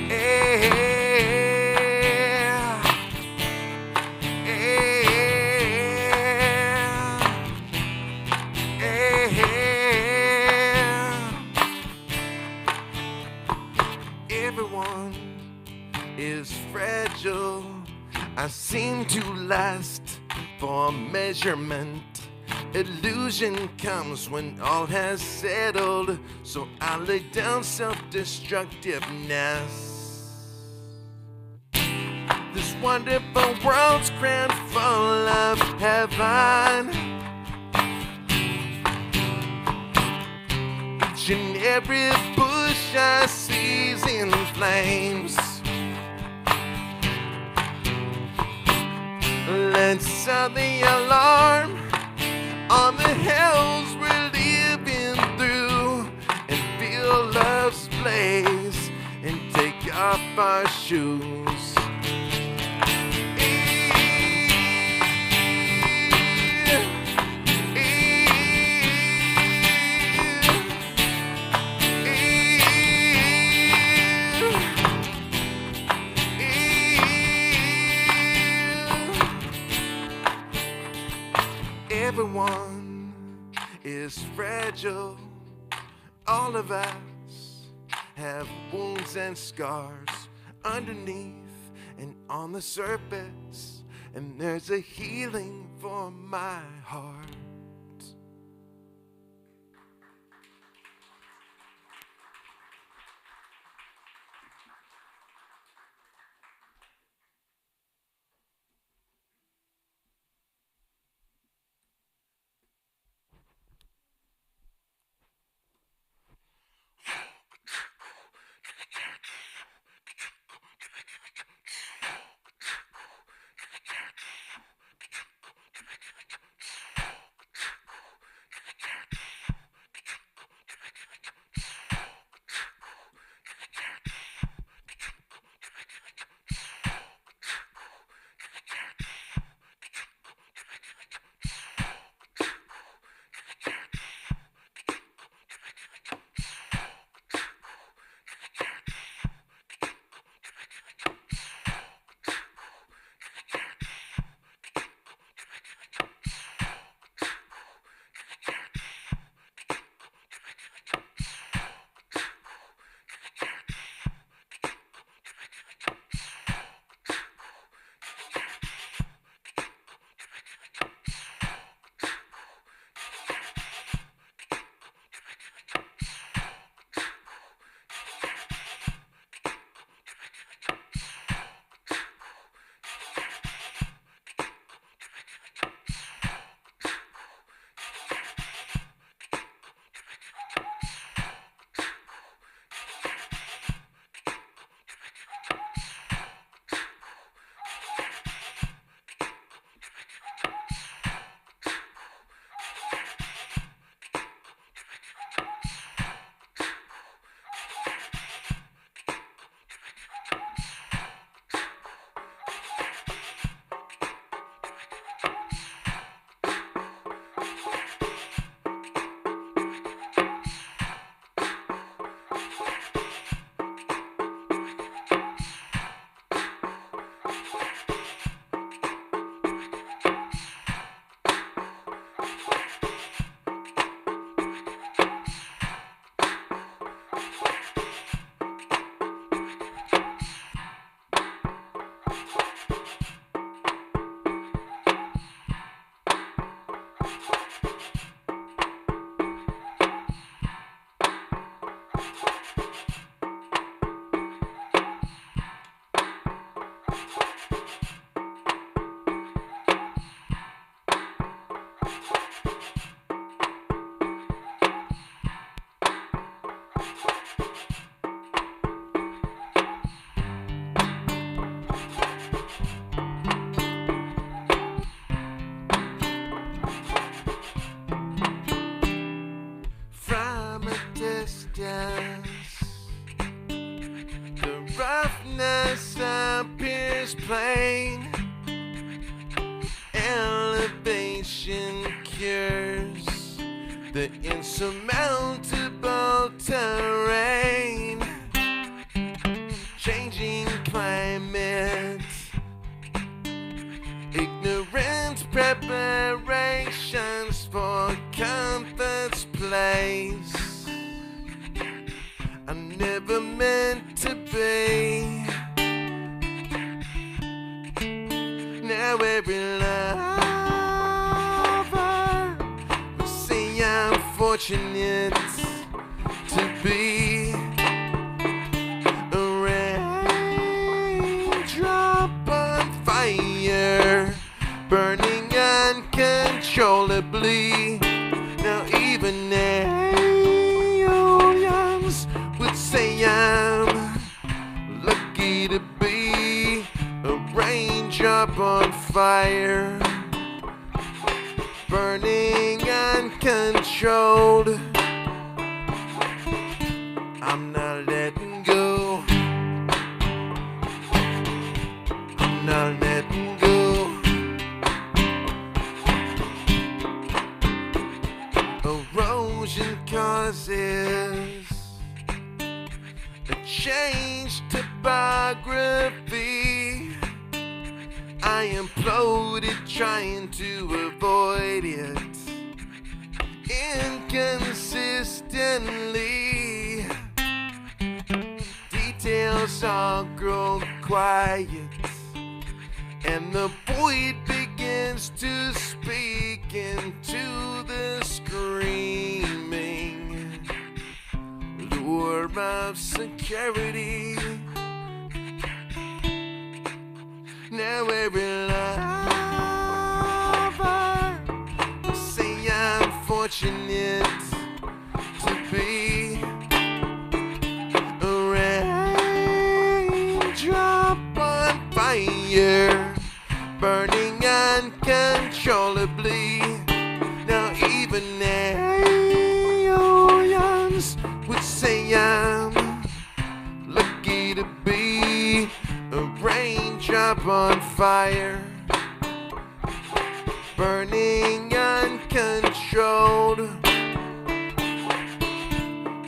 Yeah. Everyone is fragile. I seem to last for measurement. Illusion comes when all has settled, so I lay down self-destructiveness. This wonderful world's crammed full of heaven. Each and every bush I see's in flames. Let's sound the alarm on the hells we're living through, and feel love's blaze and take off our shoes. Everyone is fragile. All of us have wounds and scars underneath and on the surface, and there's a healing for my heart. roughness appears plain. Elevation cures the insurmountable terrain. Changing climate, ignorant preparations for comfort's place. I never meant to be. Now every lover will say I'm fortunate to be a raindrop on fire, burning uncontrollably. Now even aliens would say I'm lucky to be a raindrop on fire, burning uncontrolled. I'm not letting go. I'm not letting go. Erosion causes a change topography. I imploded trying to avoid it inconsistently. Details all grow quiet, and the void begins to speak into the screaming lure of security. Now every lover will say I'm fortunate to be a raindrop on fire, burning uncontrollably. Now even aliens would say I'm lucky to be a raindrop on fire, burning uncontrolled.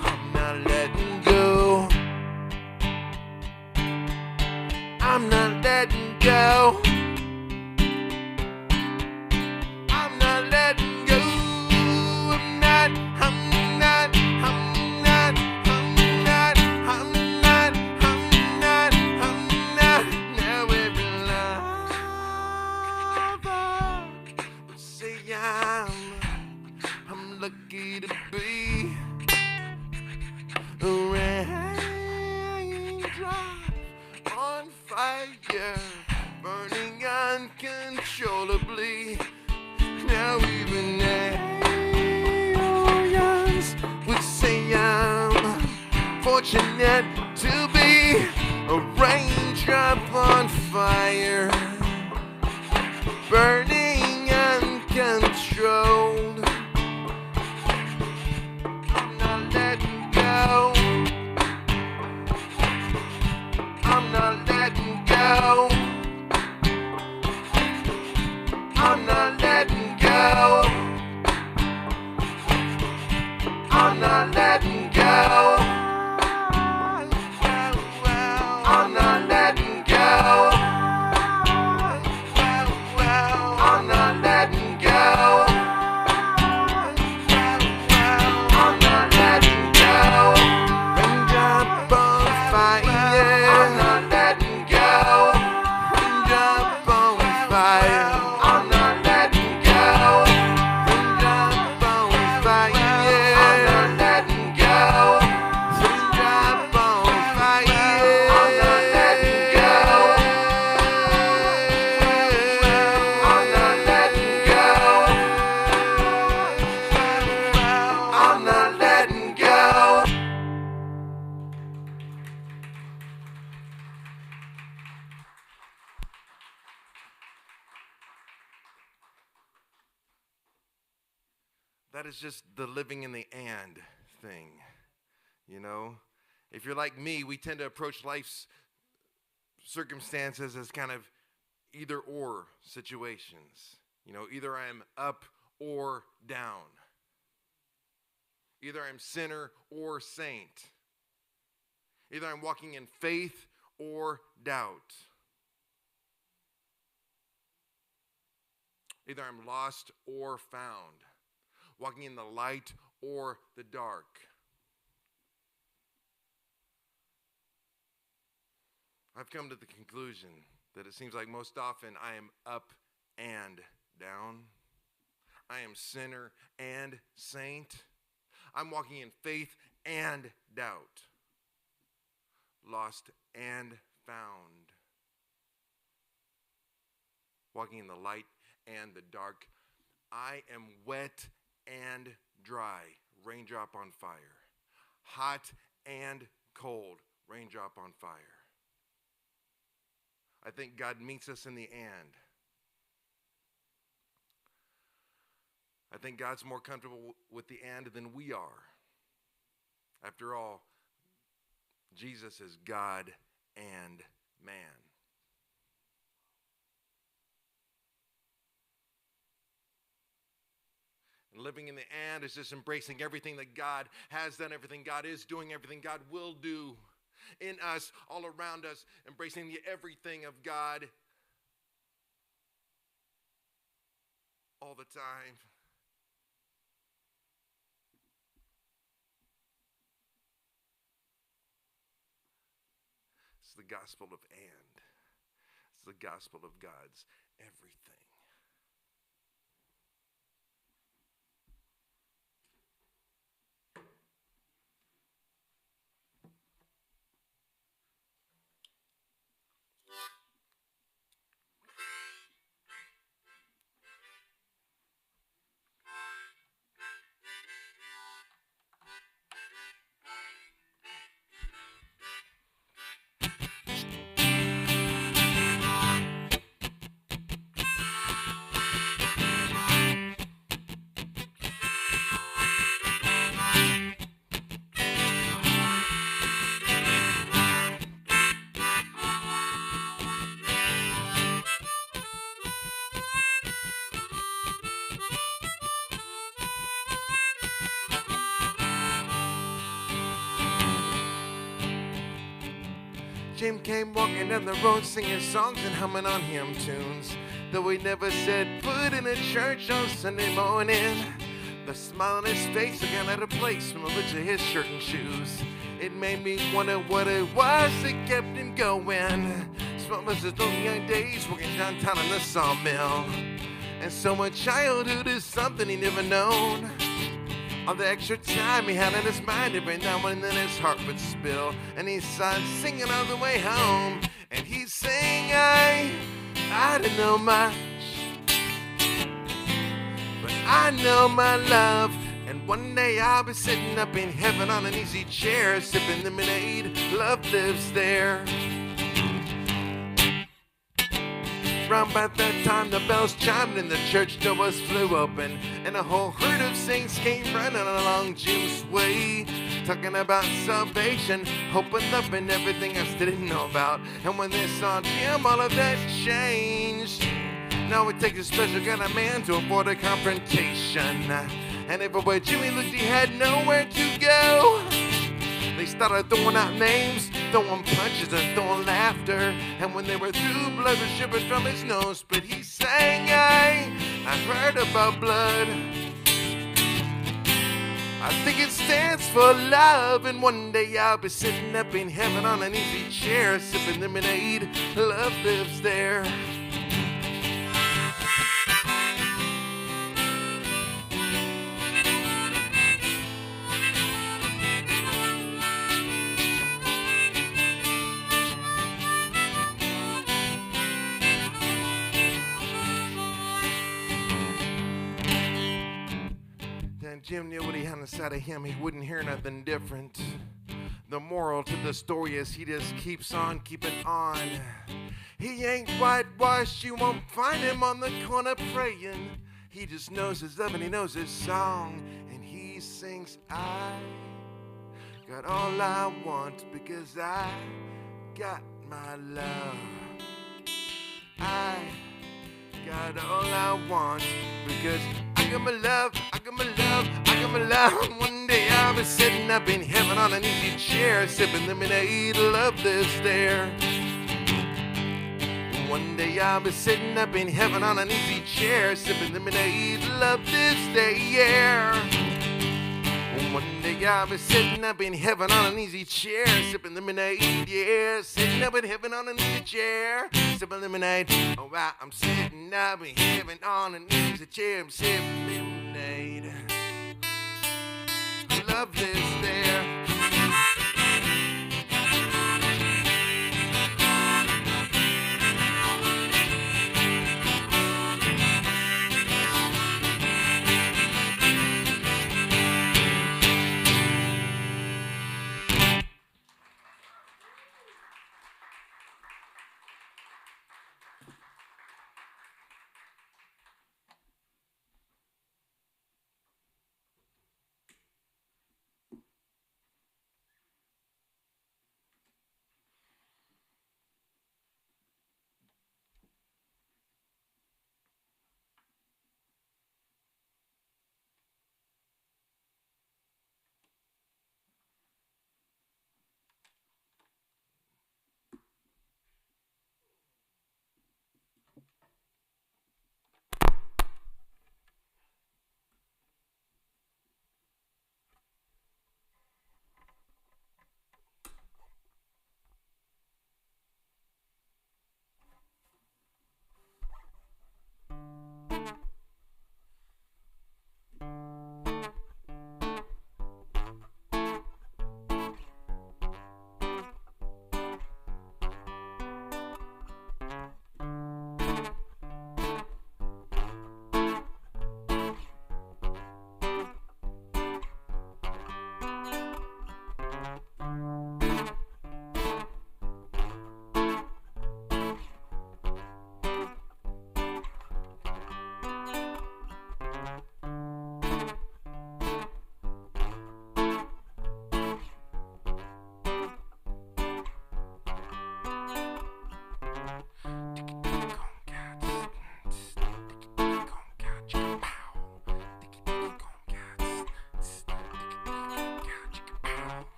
I'm not letting go. I'm not letting go. I'm not letting go. I'm not, I'm not, I'm not, I'm not, I'm not, I'm not, I'm not. Now every lover will say I'm lucky to be a raindrop on fire, burning uncontrollably. Now even aliens would say I'm fortunate to be a raindrop on fire, burning uncontrolled. I'm not letting go. I'm not letting go. I'm not letting go. I'm not letting go. I'm not letting go. I'm not letting go. I'm not letting go. Raindrop on fire. I'm not letting go. Raindrop on fire. I'm not letting go. Raindrop on fire. I'm not letting go. Raindrop on fire. I'm not letting go. I'm not letting go. I'm not letting go. That is just the living in the and thing, you know? If you're like me, we tend to approach life's circumstances as kind of either or situations. You know, either I'm up or down. Either I'm sinner or saint. Either I'm walking in faith or doubt. Either I'm lost or found. Walking in the light or the dark. I've come to the conclusion that it seems like most often I am up and down. I am sinner and saint. I'm walking in faith and doubt. Lost and found. Walking in the light and the dark. I am wet and dry, raindrop on fire. Hot and cold, raindrop on fire. I think God meets us in the and. I think God's more comfortable with the and than we are. After all, Jesus is God and man. And living in the and is just embracing everything that God has done, everything God is doing, everything God will do in us, all around us, embracing the everything of God all the time. It's the gospel of and. It's the gospel of God's everything. Jim came walking down the road singing songs and humming on hymn tunes. Though he never set foot in a church on Sunday morning, the smile on his face again had a place from the looks of his shirt and shoes. It made me wonder what it was that kept him going. Some of us those young days working downtown in the sawmill. And so much childhood is something he never known. All the extra time he had in his mind, every now and then his heart would spill. And he started singing all the way home. And he'd sing, I don't know much, but I know my love. And one day I'll be sitting up in heaven on an easy chair, sipping lemonade. Love lives there. Round about that time the bells chimed and the church doors flew open, and a whole herd of saints came running along Jim's way, talking about salvation, hoping up and everything else they didn't know about. And when they saw Jim, all of that changed. Now it takes a special kind of man to avoid a confrontation, and everywhere Jimmy looked he had nowhere to go. They started throwing out names, throwing punches and throwing laughter. And when they were through, blood was dripping from his nose. But he sang, I heard about blood. I think it stands for love. And one day I'll be sitting up in heaven on an easy chair, sipping lemonade. Love lives there. Jim knew what he had inside of him. He wouldn't hear nothing different. The moral to the story is he just keeps on keeping on. He ain't whitewashed. You won't find him on the corner praying. He just knows his love and he knows his song. And he sings, I got all I want because I got my love. I got all I want because I got my love, I got my love, I got my love. One day I'll be sitting up in heaven on an easy chair, sipping lemonade, love this there. One day I'll be sitting up in heaven on an easy chair, sipping lemonade, love this day, yeah. One day I'll be sitting up in heaven on an easy chair, sipping lemonade, yeah. Sitting up in heaven on an easy chair, sipping lemonade. Oh, I'm sitting up in heaven on an easy chair, I'm sipping lemonade. Love this there.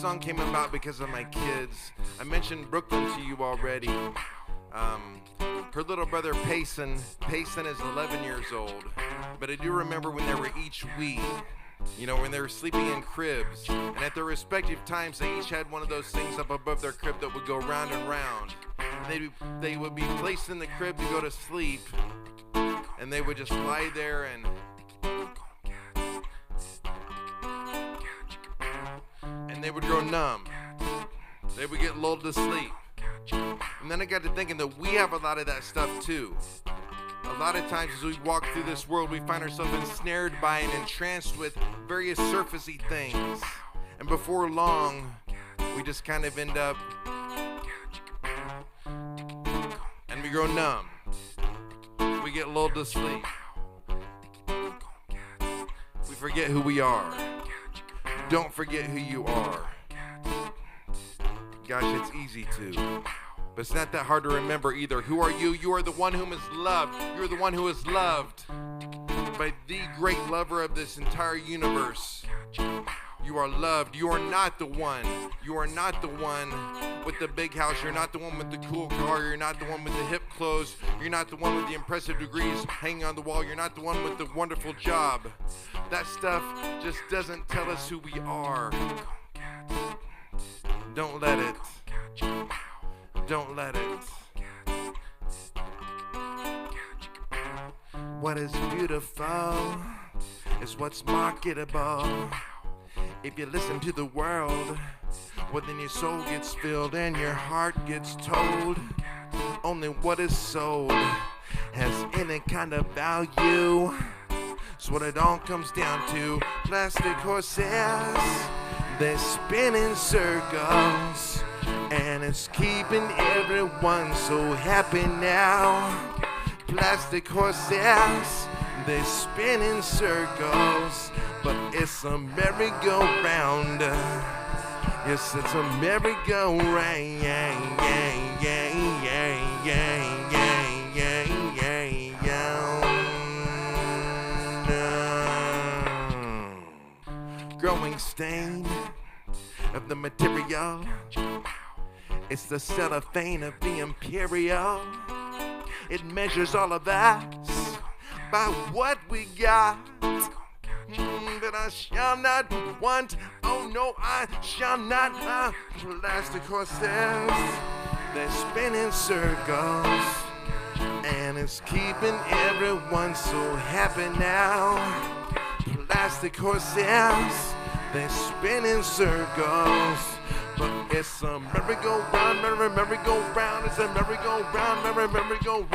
Song came about because of my kids. I mentioned Brooklyn to you already. Her little brother Payson is 11 years old, but I do remember when they were each wee, you know, when they were sleeping in cribs, and at their respective times they each had one of those things up above their crib that would go round and round. And they would be placed in the crib to go to sleep, and they would just lie there and they would grow numb. They would get lulled to sleep. And then I got to thinking that we have a lot of that stuff too. A lot of times as we walk through this world, we find ourselves ensnared by and entranced with various surfacey things. And before long, we just kind of end up, and we grow numb. We get lulled to sleep. We forget who we are. Don't forget who you are. Gosh, it's easy to. But it's not that hard to remember either. Who are you? You are the one whom is loved. You are the one who is loved by the great lover of this entire universe. You are loved. You are not the one. You are not the one with the big house. You're not the one with the cool car. You're not the one with the hip clothes. You're not the one with the impressive degrees hanging on the wall. You're not the one with the wonderful job. That stuff just doesn't tell us who we are. Don't let it. Don't let it. What is beautiful is what's marketable. If you listen to the world, well then your soul gets filled and your heart gets told. Only what is sold has any kind of value. So what it all comes down to, plastic horses, they spin in circles. And it's keeping everyone so happy now. Plastic horses, they spin in circles. But it's a merry-go-round. Yes, it's a merry-go-round. Growing stain of the material. It's the cellophane of the imperial. It measures all of us by what we got. But I shall not want, oh no, I shall not. Plastic horses, they spin in circles. And it's keeping everyone so happy now. Plastic horses, they spin in circles. But it's a merry-go-round, merry-go-round. It's a merry-go-round, merry-go-round.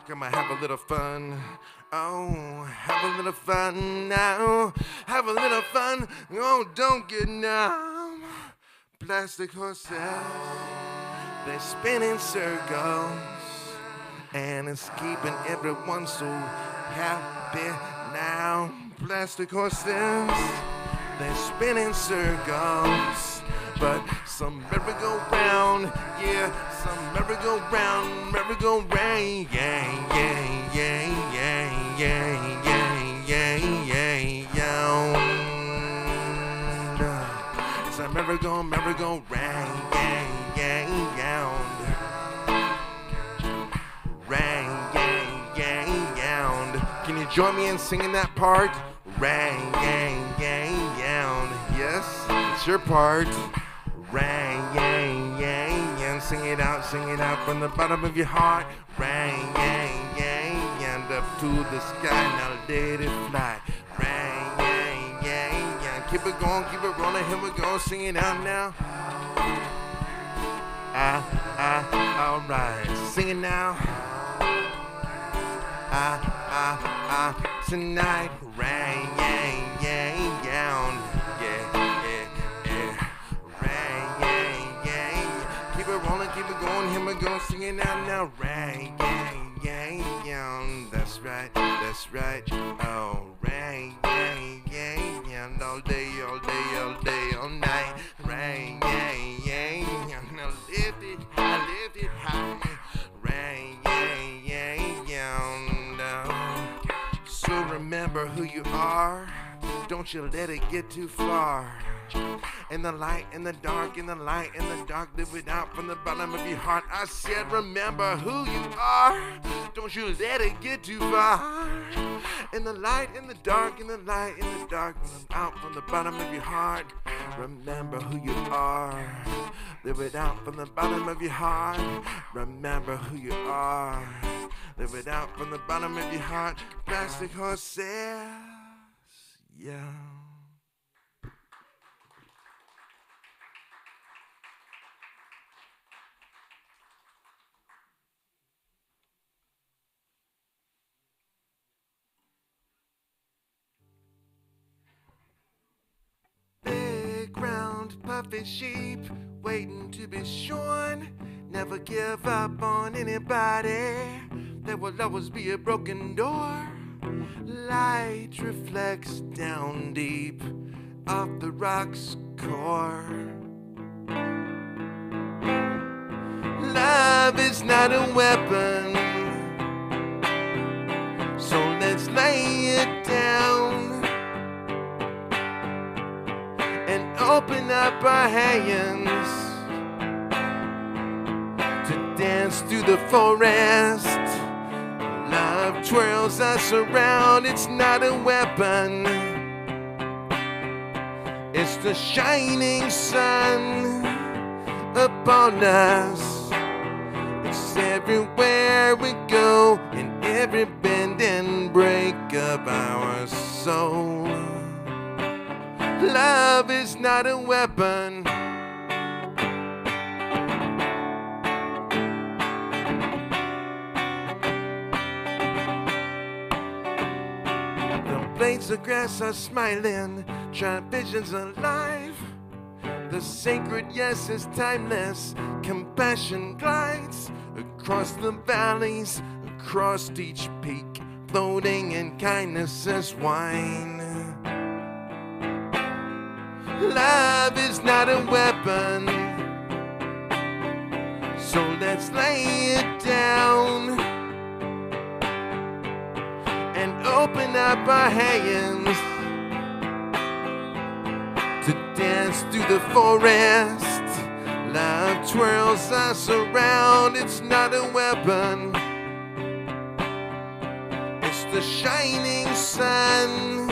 Come on, have a little fun. Oh, have a little fun now. Have a little fun. Oh, don't get numb. Plastic horses, they spin in circles. And it's keeping everyone so happy now. Plastic horses, they spin in circles. But some merry-go-round, yeah, some merry-go-round, merry-go-round, yeah, yeah, yeah, yeah, yeah, yeah, yeah, yeah. It's a merry-go-round, yeah, yeah, yeah. Can you join me in singing that part? Rang, yang, yang, yang. Yes, it's your part. Rang, yang, yang, yang. Sing it out from the bottom of your heart. Rang, yang, yang, yang. Up to the sky, now let it fly. Rang, yang, yang, yang. Keep it going, keep it rolling. Here we go, sing it out now. Alright, sing it now. Tonight, rang, yang, yang, yang, yeah, yeah, yeah, rang, yang, yang, keep it rolling, keep it going, here we go, sing it out now, rang, yang, yang, yang, that's right, oh, rang, yang, yang, yang, all day, all day, all day, all night, rang, yang, yang, yang, now lift it high, rang, yang, yang, yang. So remember who you are. Don't you let it get too far. In the light, in the dark, in the light, in the dark, live it out from the bottom of your heart. I said, remember who you are. Don't you let it get too far. In the light, in the dark, in the light, in the dark, live out from the bottom of your heart. Remember who you are. Live it out from the bottom of your heart. Remember who you are. Live it out from the bottom of your heart. Plastic horses, yeah. Big round puffy sheep waiting to be shorn. Never give up on anybody. There will always be a broken door. Light reflects down deep off the rock's core. Love is not a weapon, so let's lay it down and open up our hands to dance through the forest. Love twirls us around, it's not a weapon. It's the shining sun upon us. It's everywhere we go, in every bend and break of our soul. Love is not a weapon. The blades of grass are smiling, try visions alive. The sacred yes is timeless. Compassion glides across the valleys, across each peak, floating in kindness as wine. Love is not a weapon, so let's lay it down and open up our hands to dance through the forest. Love twirls us around, it's not a weapon. It's the shining sun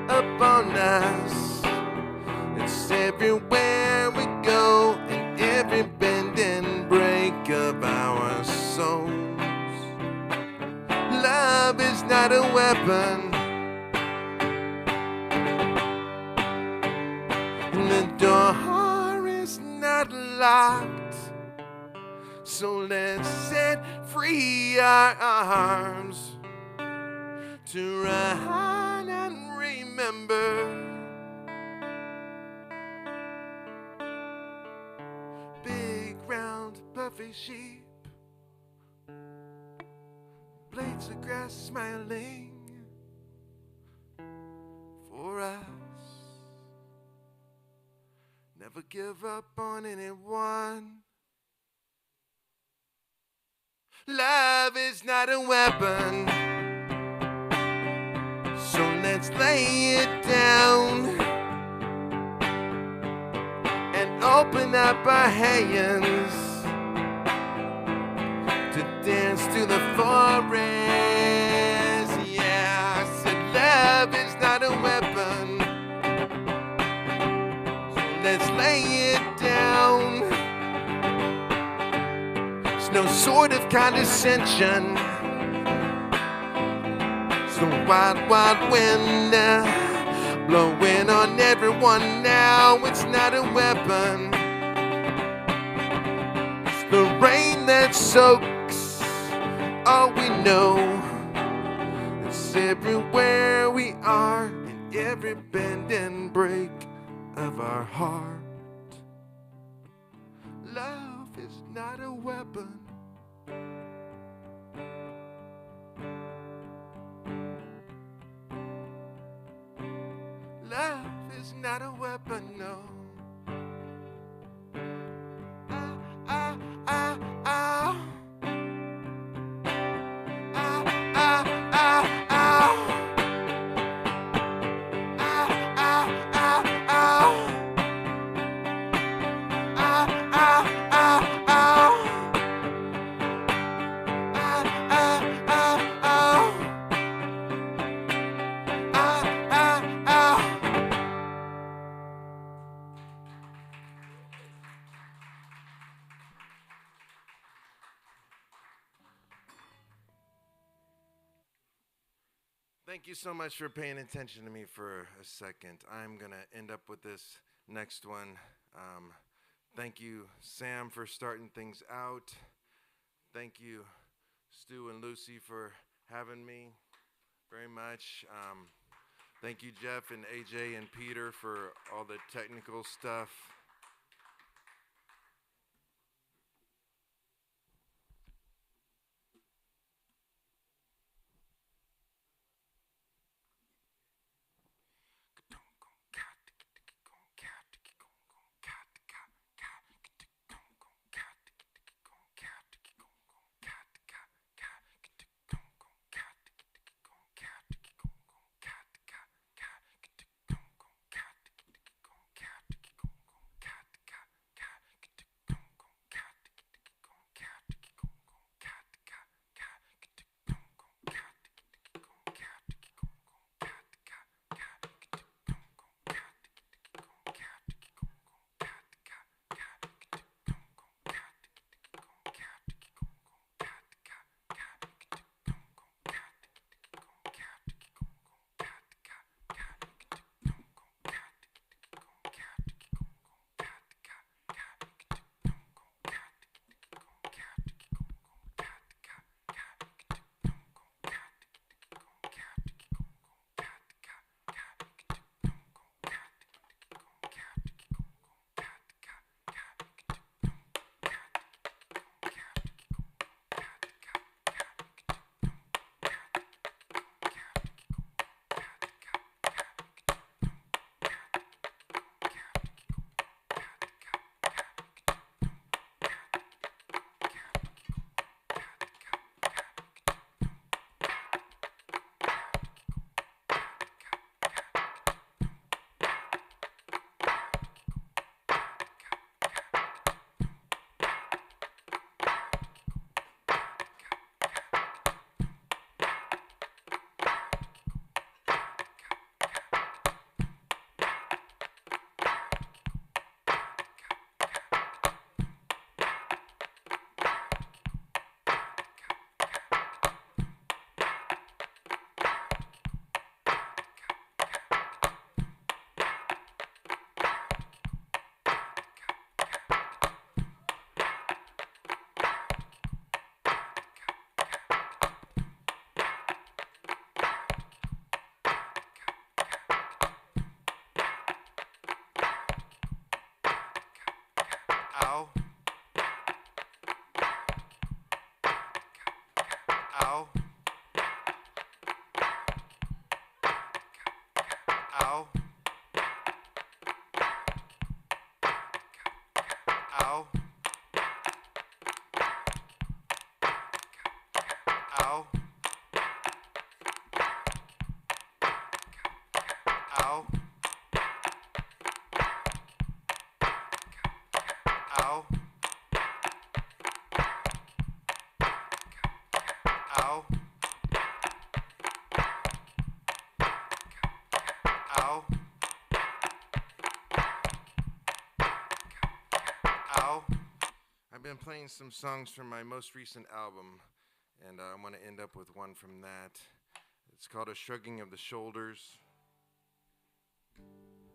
upon us. It's everywhere we go, in every bend and break of our souls. Love is not a weapon. The door is not locked, so let's set free our arms to run and remember. Big round puffy sheep, blades of grass smiling for us. Never give up on anyone. Love is not a weapon, so let's lay it down and open up our hands to dance through the forest. Yeah, I said love is not a weapon, let's lay it down. It's no sort of condescension. It's the wild, wild wind blowing on everyone now. It's not a weapon. It's the rain that soaks all we know. It's everywhere we are, in every bend and break of our heart. Love is not a weapon. Love is not a weapon, no. Ah, ah, ah, ah. Ah, ah, ah, ah. Thank you so much for paying attention to me for a second. I'm going to end up with this next one. Thank you, Sam, for starting things out. Thank you, Stu and Lucy, for having me very much. Thank you, Jeff and AJ and Peter, for all the technical stuff. Ow. Ow. Ow. Ow. Ow. Ow. Ow. Ow. Ow. Ow. I've been playing some songs from my most recent album, and I want to end up with one from that. It's called A Shrugging of the Shoulders.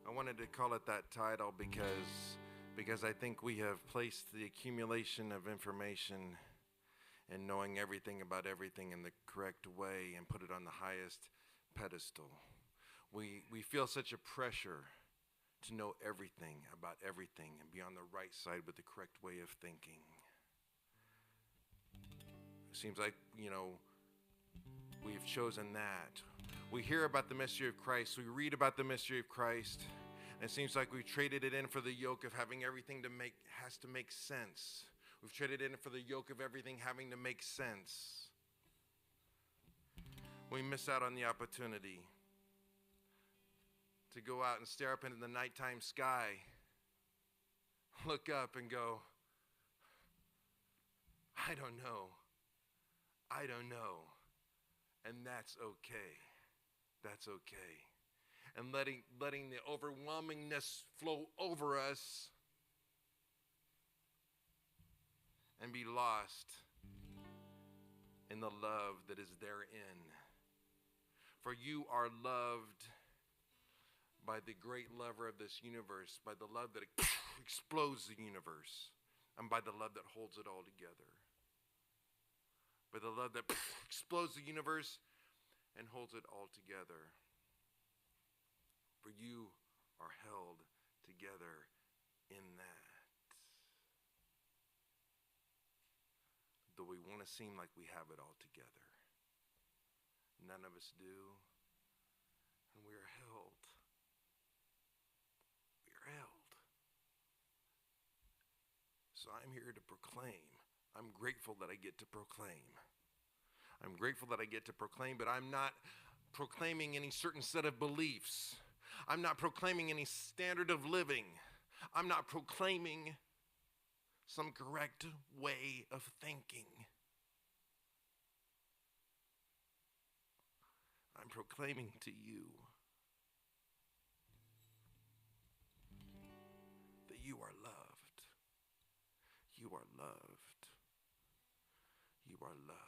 I wanted to call it that title because I think we have placed the accumulation of information and knowing everything about everything in the correct way and put it on the highest pedestal. We feel such a pressure to know everything about everything and be on the right side with the correct way of thinking. It seems like, we've chosen that. We hear about the mystery of Christ. We read about the mystery of Christ. And it seems like we've traded it in for the yoke of having everything has to make sense. We've traded in for the yoke of everything having to make sense. We miss out on the opportunity to go out and stare up into the nighttime sky, look up and go, I don't know. And that's okay. That's okay. And letting the overwhelmingness flow over us and be lost in the love that is therein. For you are loved by the great lover of this universe, by the love that explodes the universe, and by the love that holds it all together. By the love that explodes the universe and holds it all together. For you are held together in that. Though we want to seem like we have it all together, none of us do, and we are held. We are held. So I'm here to proclaim. I'm grateful that I get to proclaim. I'm grateful that I get to proclaim, but I'm not proclaiming any certain set of beliefs. I'm not proclaiming any standard of living. I'm not proclaiming some correct way of thinking. I'm proclaiming to you that you are loved. You are loved. You are loved.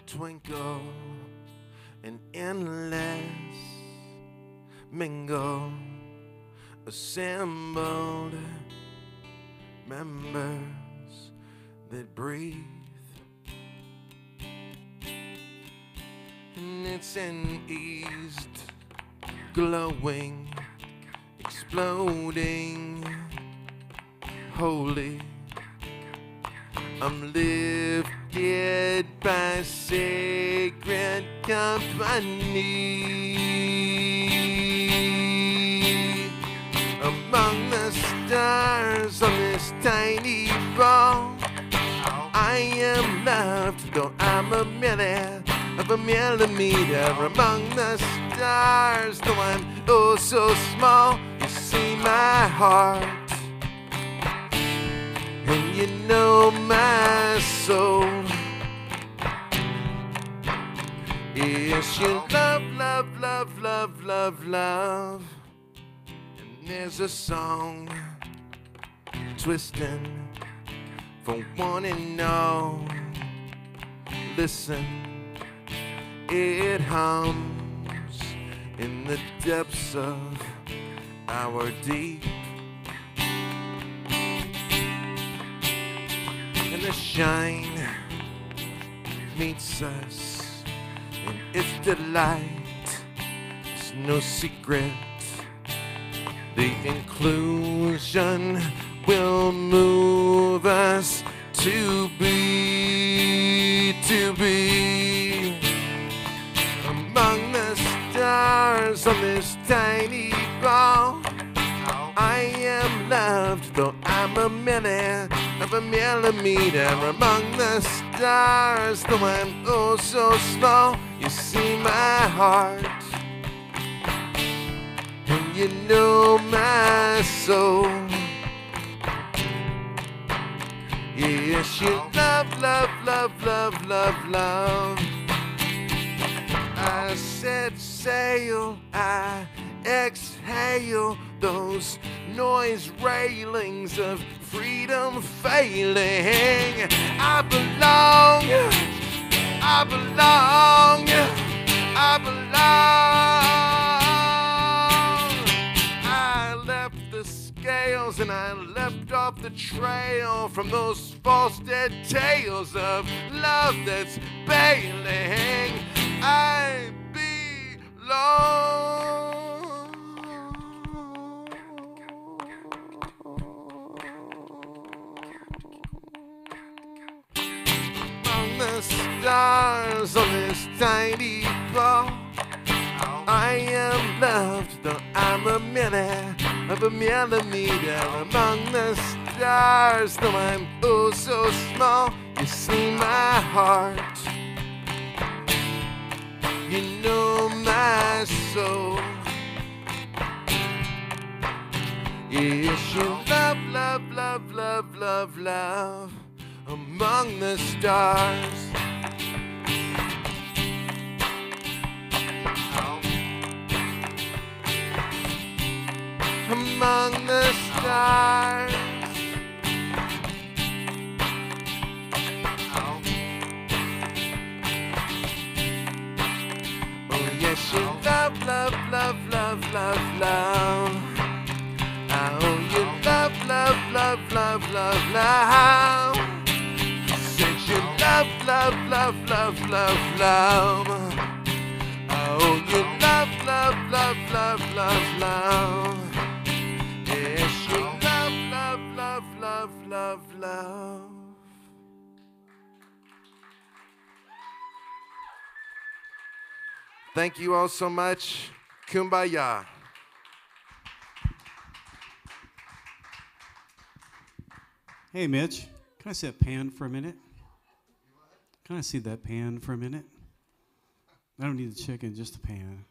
Twinkle, an endless mingle, assembled members that breathe. And it's an east, glowing, exploding, holy. I'm lifted by sacred company. Among the stars on this tiny ball, I am loved, though I'm a millionth of a millimeter. Among the stars, though I'm oh so small, you see my heart. And you know my soul. Yes, you love, love, love, love, love, love. And there's a song twisting for one and all. Listen, it hums in the depths of our deep. And the shine meets us in its delight. It's no secret. The inclusion will move us to be among the stars on this tiny ball. I am loved, though I'm a millionth of a millimeter. Among the stars, though I'm oh so small, you see my heart, and you know my soul. Yes, you love, love, love, love, love, love. I set sail, I exhale those noise railings of freedom failing. I belong, I belong, I belong. I left the scales and I leapt off the trail from those false dead tales of love that's bailing. I belong. Among the stars on this tiny ball, I am loved, though I'm a millionth of a millimeter. Among the stars, though I'm oh so small, you see my heart, you know my soul. Is your love, love, love, love, love, love among the stars? Among the stars. Oh yes, you love, love, love, love, love, love. Oh, you love, love, love, love, love, love. Said you love, love, love, love, love, love. Oh, you love, love, love, love, love, love. Yes, you love, love, love, love, love, love. Thank you all so much. Kumbaya. Hey, Mitch, can I see that pan for a minute? Can I see that pan for a minute? I don't need the chicken, just the pan.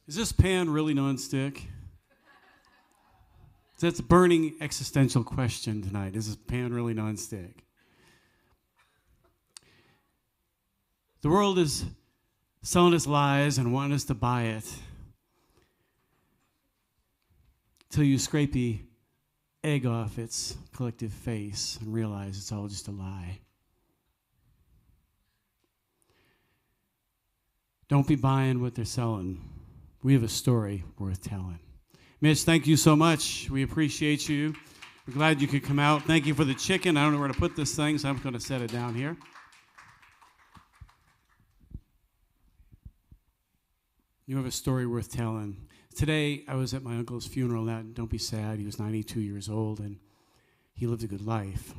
Is this pan really nonstick? That's a burning existential question tonight. Is this pan really nonstick? The world is selling us lies and wanting us to buy it till you scrape the egg off its collective face and realize it's all just a lie. Don't be buying what they're selling. We have a story worth telling. Mitch, thank you so much. We appreciate you. We're glad you could come out. Thank you for the chicken. I don't know where to put this thing, so I'm going to set it down here. You have a story worth telling. Today, I was at my uncle's funeral. Now, don't be sad. He was 92 years old, and he lived a good life.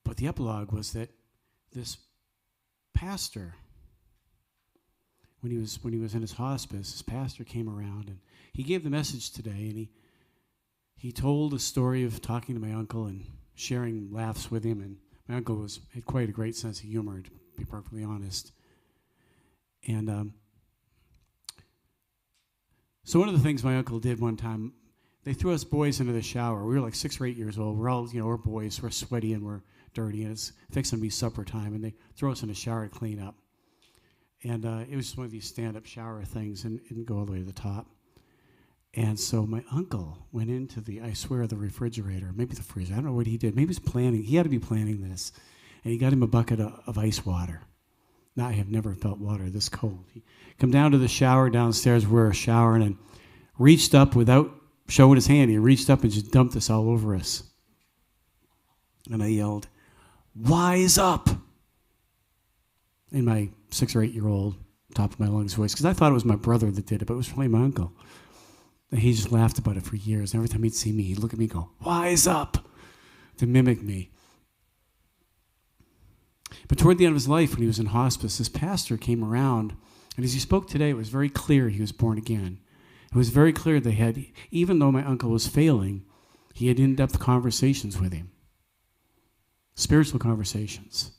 But the epilogue was that this pastor, when he was in his hospice, his pastor came around, and he gave the message today, and he told a story of talking to my uncle and sharing laughs with him, and my uncle had quite a great sense of humor, to be perfectly honest. And so one of the things my uncle did one time, they threw us boys into the shower. We were like 6 or 8 years old. We're all, we're boys. We're sweaty and we're dirty, and it's fixing to be supper time. And they throw us in the shower to clean up. And it was just one of these stand-up shower things, and it didn't go all the way to the top. And so my uncle went into the refrigerator, maybe the freezer. I don't know what he did. Maybe he was planning. He had to be planning this. And he got him a bucket of ice water. Now, I have never felt water this cold. He come down to the shower downstairs. We're showering, and reached up without showing his hand. He reached up and just dumped this all over us. And I yelled, "Wise up!" in my 6 or 8 year old, top of my lungs voice, because I thought it was my brother that did it, but it was really my uncle. And he just laughed about it for years. And every time he'd see me, he'd look at me and go, "Wise up!" to mimic me. But toward the end of his life, when he was in hospice, this pastor came around, and as he spoke today, it was very clear he was born again. It was very clear they had, even though my uncle was failing, he had in-depth conversations with him. Spiritual conversations.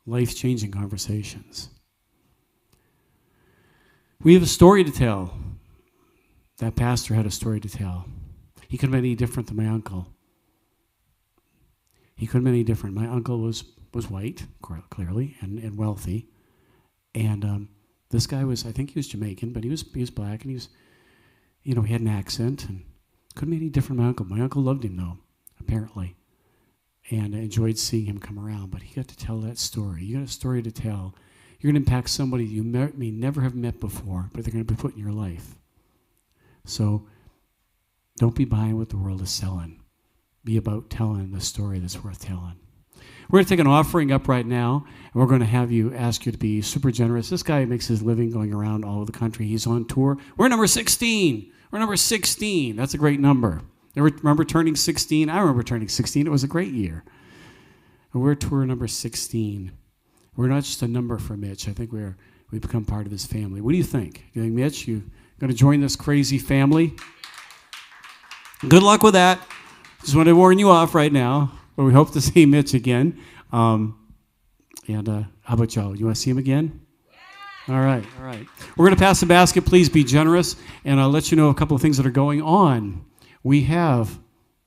Life-changing conversations. We have a story to tell. That pastor had a story to tell. He couldn't have been any different than my uncle. He couldn't have been any different. My uncle was white, clearly, and wealthy. And this guy was, I think he was Jamaican, but he was black, and he was, he had an accent, and couldn't be any different than my uncle. My uncle loved him, though, apparently, and I enjoyed seeing him come around. But he got to tell that story. You got a story to tell. You're going to impact somebody you may never have met before, but they're going to be put in your life. So don't be buying what the world is selling. Be about telling the story that's worth telling. We're going to take an offering up right now, and we're going to have you ask you to be super generous. This guy makes his living going around all over the country. He's on tour. We're number 16. We're number 16. That's a great number. Remember turning 16? I remember turning 16. It was a great year. And we're tour number 16. We're not just a number for Mitch. I think we've become part of his family. What do you think? Do you think, Mitch, you going to join this crazy family? Good luck with that. Just want to warn you off right now. But we hope to see Mitch again. How about y'all? You want to see him again? All right, all right. We're going to pass the basket. Please be generous, and I'll let you know a couple of things that are going on. We have,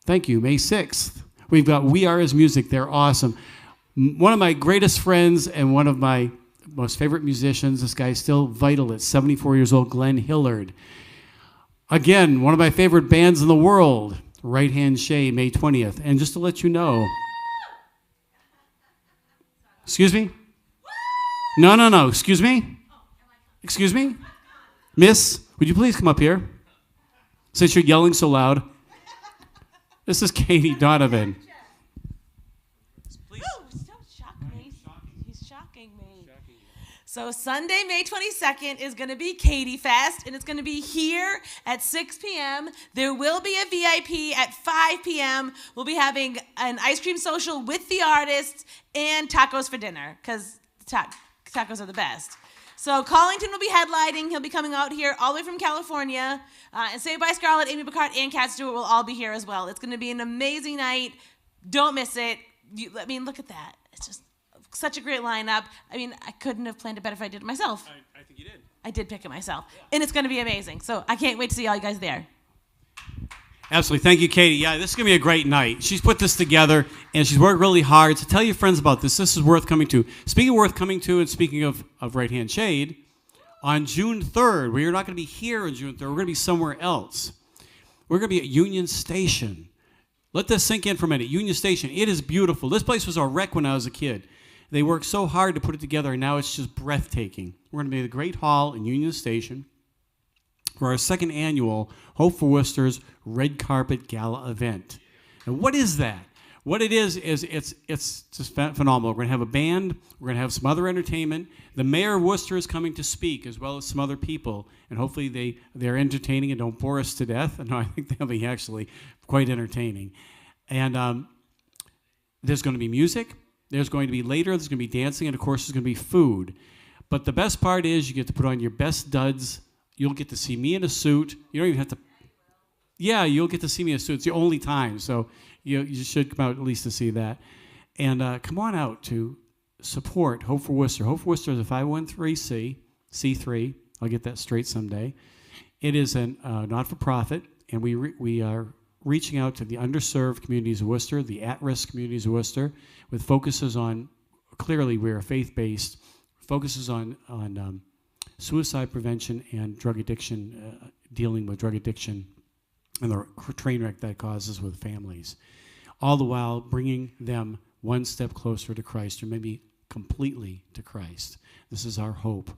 thank you, May 6th. We've got We Are His Music. They're awesome. One of my greatest friends and one of my most favorite musicians, this guy's still vital at 74 years old, Glenn Hillard. Again, one of my favorite bands in the world, Right Hand Shade, May 20th. And just to let you know, excuse me? No. Excuse me? Excuse me? Miss, would you please come up here? Since you're yelling so loud. This is Katie Donovan. Please. Don't shock me. He's shocking me. So Sunday, May 22nd is going to be Katie Fest, and it's going to be here at 6 p.m. There will be a VIP at 5 p.m. We'll be having an ice cream social with the artists and tacos for dinner, because tacos are the best. So Collington will be headlining. He'll be coming out here all the way from California. And Saved by Scarlett, Amy Picard, and Kat Stewart will all be here as well. It's going to be an amazing night. Don't miss it. Look at that. It's just such a great lineup. I couldn't have planned it better if I did it myself. I think you did. I did pick it myself. Yeah. And it's going to be amazing. So I can't wait to see all you guys there. Absolutely. Thank you, Katie. Yeah, this is going to be a great night. She's put this together, and she's worked really hard. So tell your friends about this. This is worth coming to. Speaking of worth coming to, and speaking of Right Hand Shade, on June 3rd, we are not going to be here on June 3rd. We're going to be somewhere else. We're going to be at Union Station. Let this sink in for a minute. Union Station. It is beautiful. This place was a wreck when I was a kid. They worked so hard to put it together, and now it's just breathtaking. We're going to be at the Great Hall in Union Station for our second annual Hope for Worcester's Red Carpet Gala event. And what is that? What it is it's just phenomenal. We're going to have a band. We're going to have some other entertainment. The mayor of Worcester is coming to speak, as well as some other people. And hopefully they're entertaining and don't bore us to death. No, I think they'll be actually quite entertaining. And there's going to be music. There's going to be there's going to be dancing. And, of course, there's going to be food. But the best part is you get to put on your best duds. You'll get to see me in a suit. You don't even have to. Yeah, you'll get to see me in a suit. It's the only time. So you should come out at least to see that. And come on out to support Hope for Worcester. Hope for Worcester is a 501c3. I'll get that straight someday. It is a not-for-profit, and we are reaching out to the underserved communities of Worcester, the at-risk communities of Worcester, with focuses on, clearly we're faith-based, focuses on suicide prevention and drug addiction, dealing with drug addiction and the train wreck that causes with families. All the while bringing them one step closer to Christ, or maybe completely to Christ. This is our hope.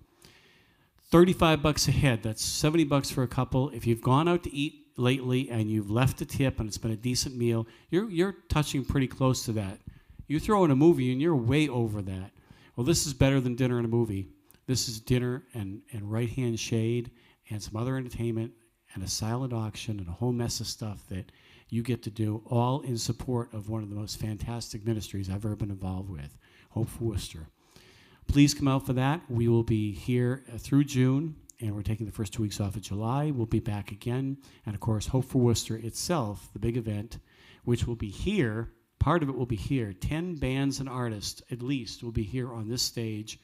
$35 a head, that's $70 for a couple. If you've gone out to eat lately and you've left a tip and it's been a decent meal, you're touching pretty close to that. You throw in a movie and you're way over that. Well, this is better than dinner and a movie. This is dinner and Right Hand Shade and some other entertainment and a silent auction and a whole mess of stuff that you get to do, all in support of one of the most fantastic ministries I've ever been involved with, Hope for Worcester. Please come out for that. We will be here through June, and we're taking the first 2 weeks off of July. We'll be back again. And, of course, Hope for Worcester itself, the big event, which will be here. Part of it will be here. 10 bands and artists, at least, will be here on this stage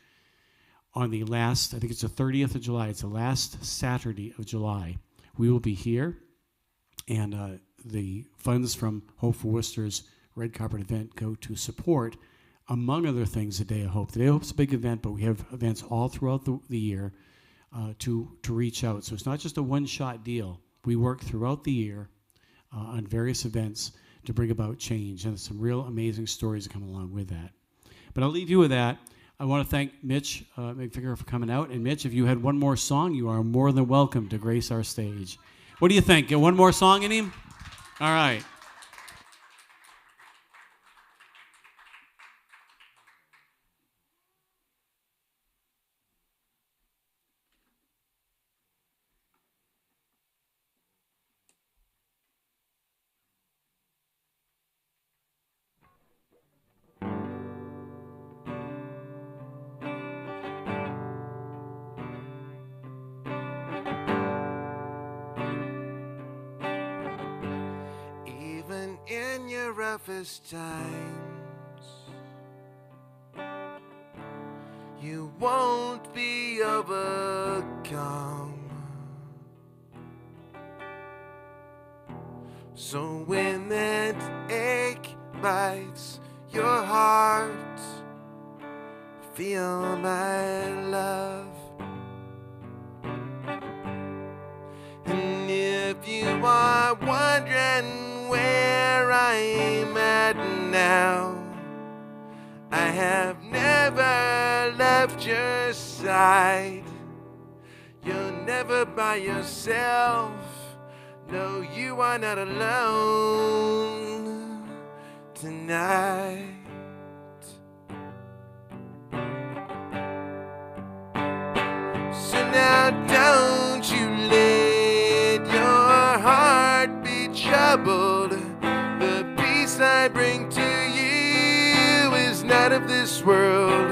on the last, I think it's the 30th of July. It's the last Saturday of July. We will be here, and the funds from Hope for Worcester's Red Carpet event go to support, among other things, the Day of Hope. The Day of Hope's a big event, but we have events all throughout the year to reach out. So it's not just a one-shot deal. We work throughout the year on various events to bring about change, and some real amazing stories that come along with that. But I'll leave you with that. I want to thank Mitch McVicker for coming out. And Mitch, if you had one more song, you are more than welcome to grace our stage. What do you think? Get one more song in him? All right. In your roughest times, you won't be overcome. So when that ache bites your heart, feel my love. And if you are wondering where I'm at now, I have never left your side. You're never by yourself. No, you are not alone tonight. So now don't you let your heart be troubled. The peace I bring to you is not of this world.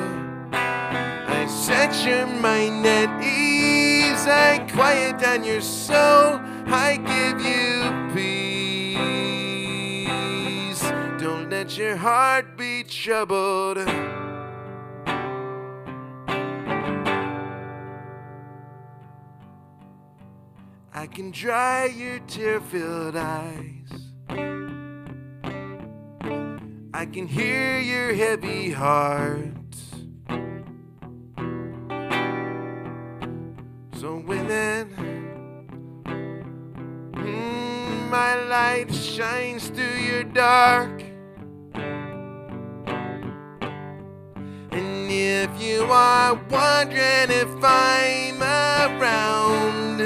I set your mind at ease, I quiet down your soul, I give you peace. Don't let your heart be troubled. I can dry your tear-filled eyes. I can hear your heavy heart. So when that my light shines through your dark, and if you are wondering if I'm around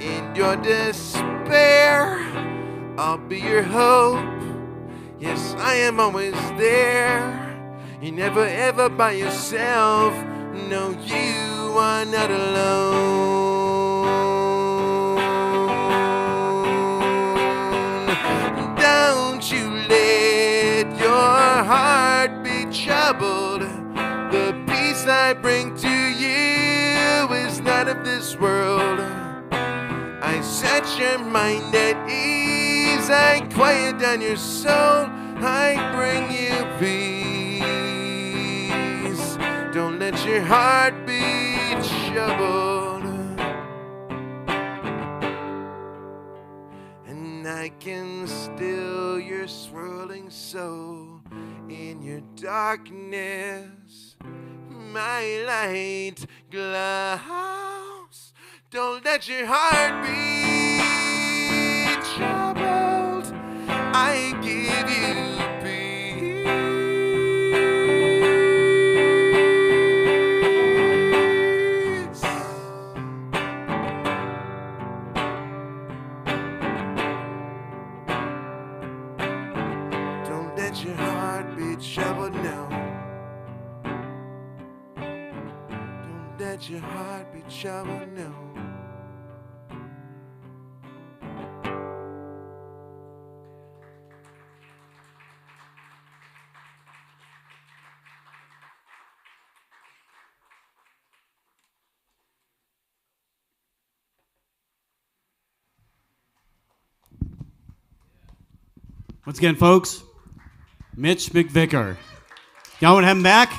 in your despair, I'll be your hope. Yes, I am always there. You're never ever by yourself. No, you are not alone. Don't you let your heart be troubled. The peace I bring to you is not of this world. I set your mind at ease, I quiet down your soul, I bring you peace. Don't let your heart be troubled. And I can still your swirling soul in your darkness. My light glows. Don't let your heart be troubled. I give you peace. Don't let your heart be troubled now. Don't let your heart be troubled now. Once again, folks, Mitch McVicker. Y'all want to have him back?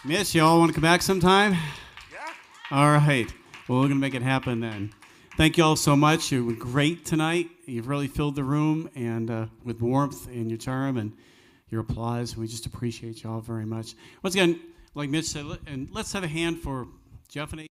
Mitch, y'all want to come back sometime? Yeah. All right. Well, we're going to make it happen then. Thank you all so much. You were great tonight. You've really filled the room and with warmth and your charm and your applause. We just appreciate you all very much. Once again, like Mitch said, and let's have a hand for Jeff and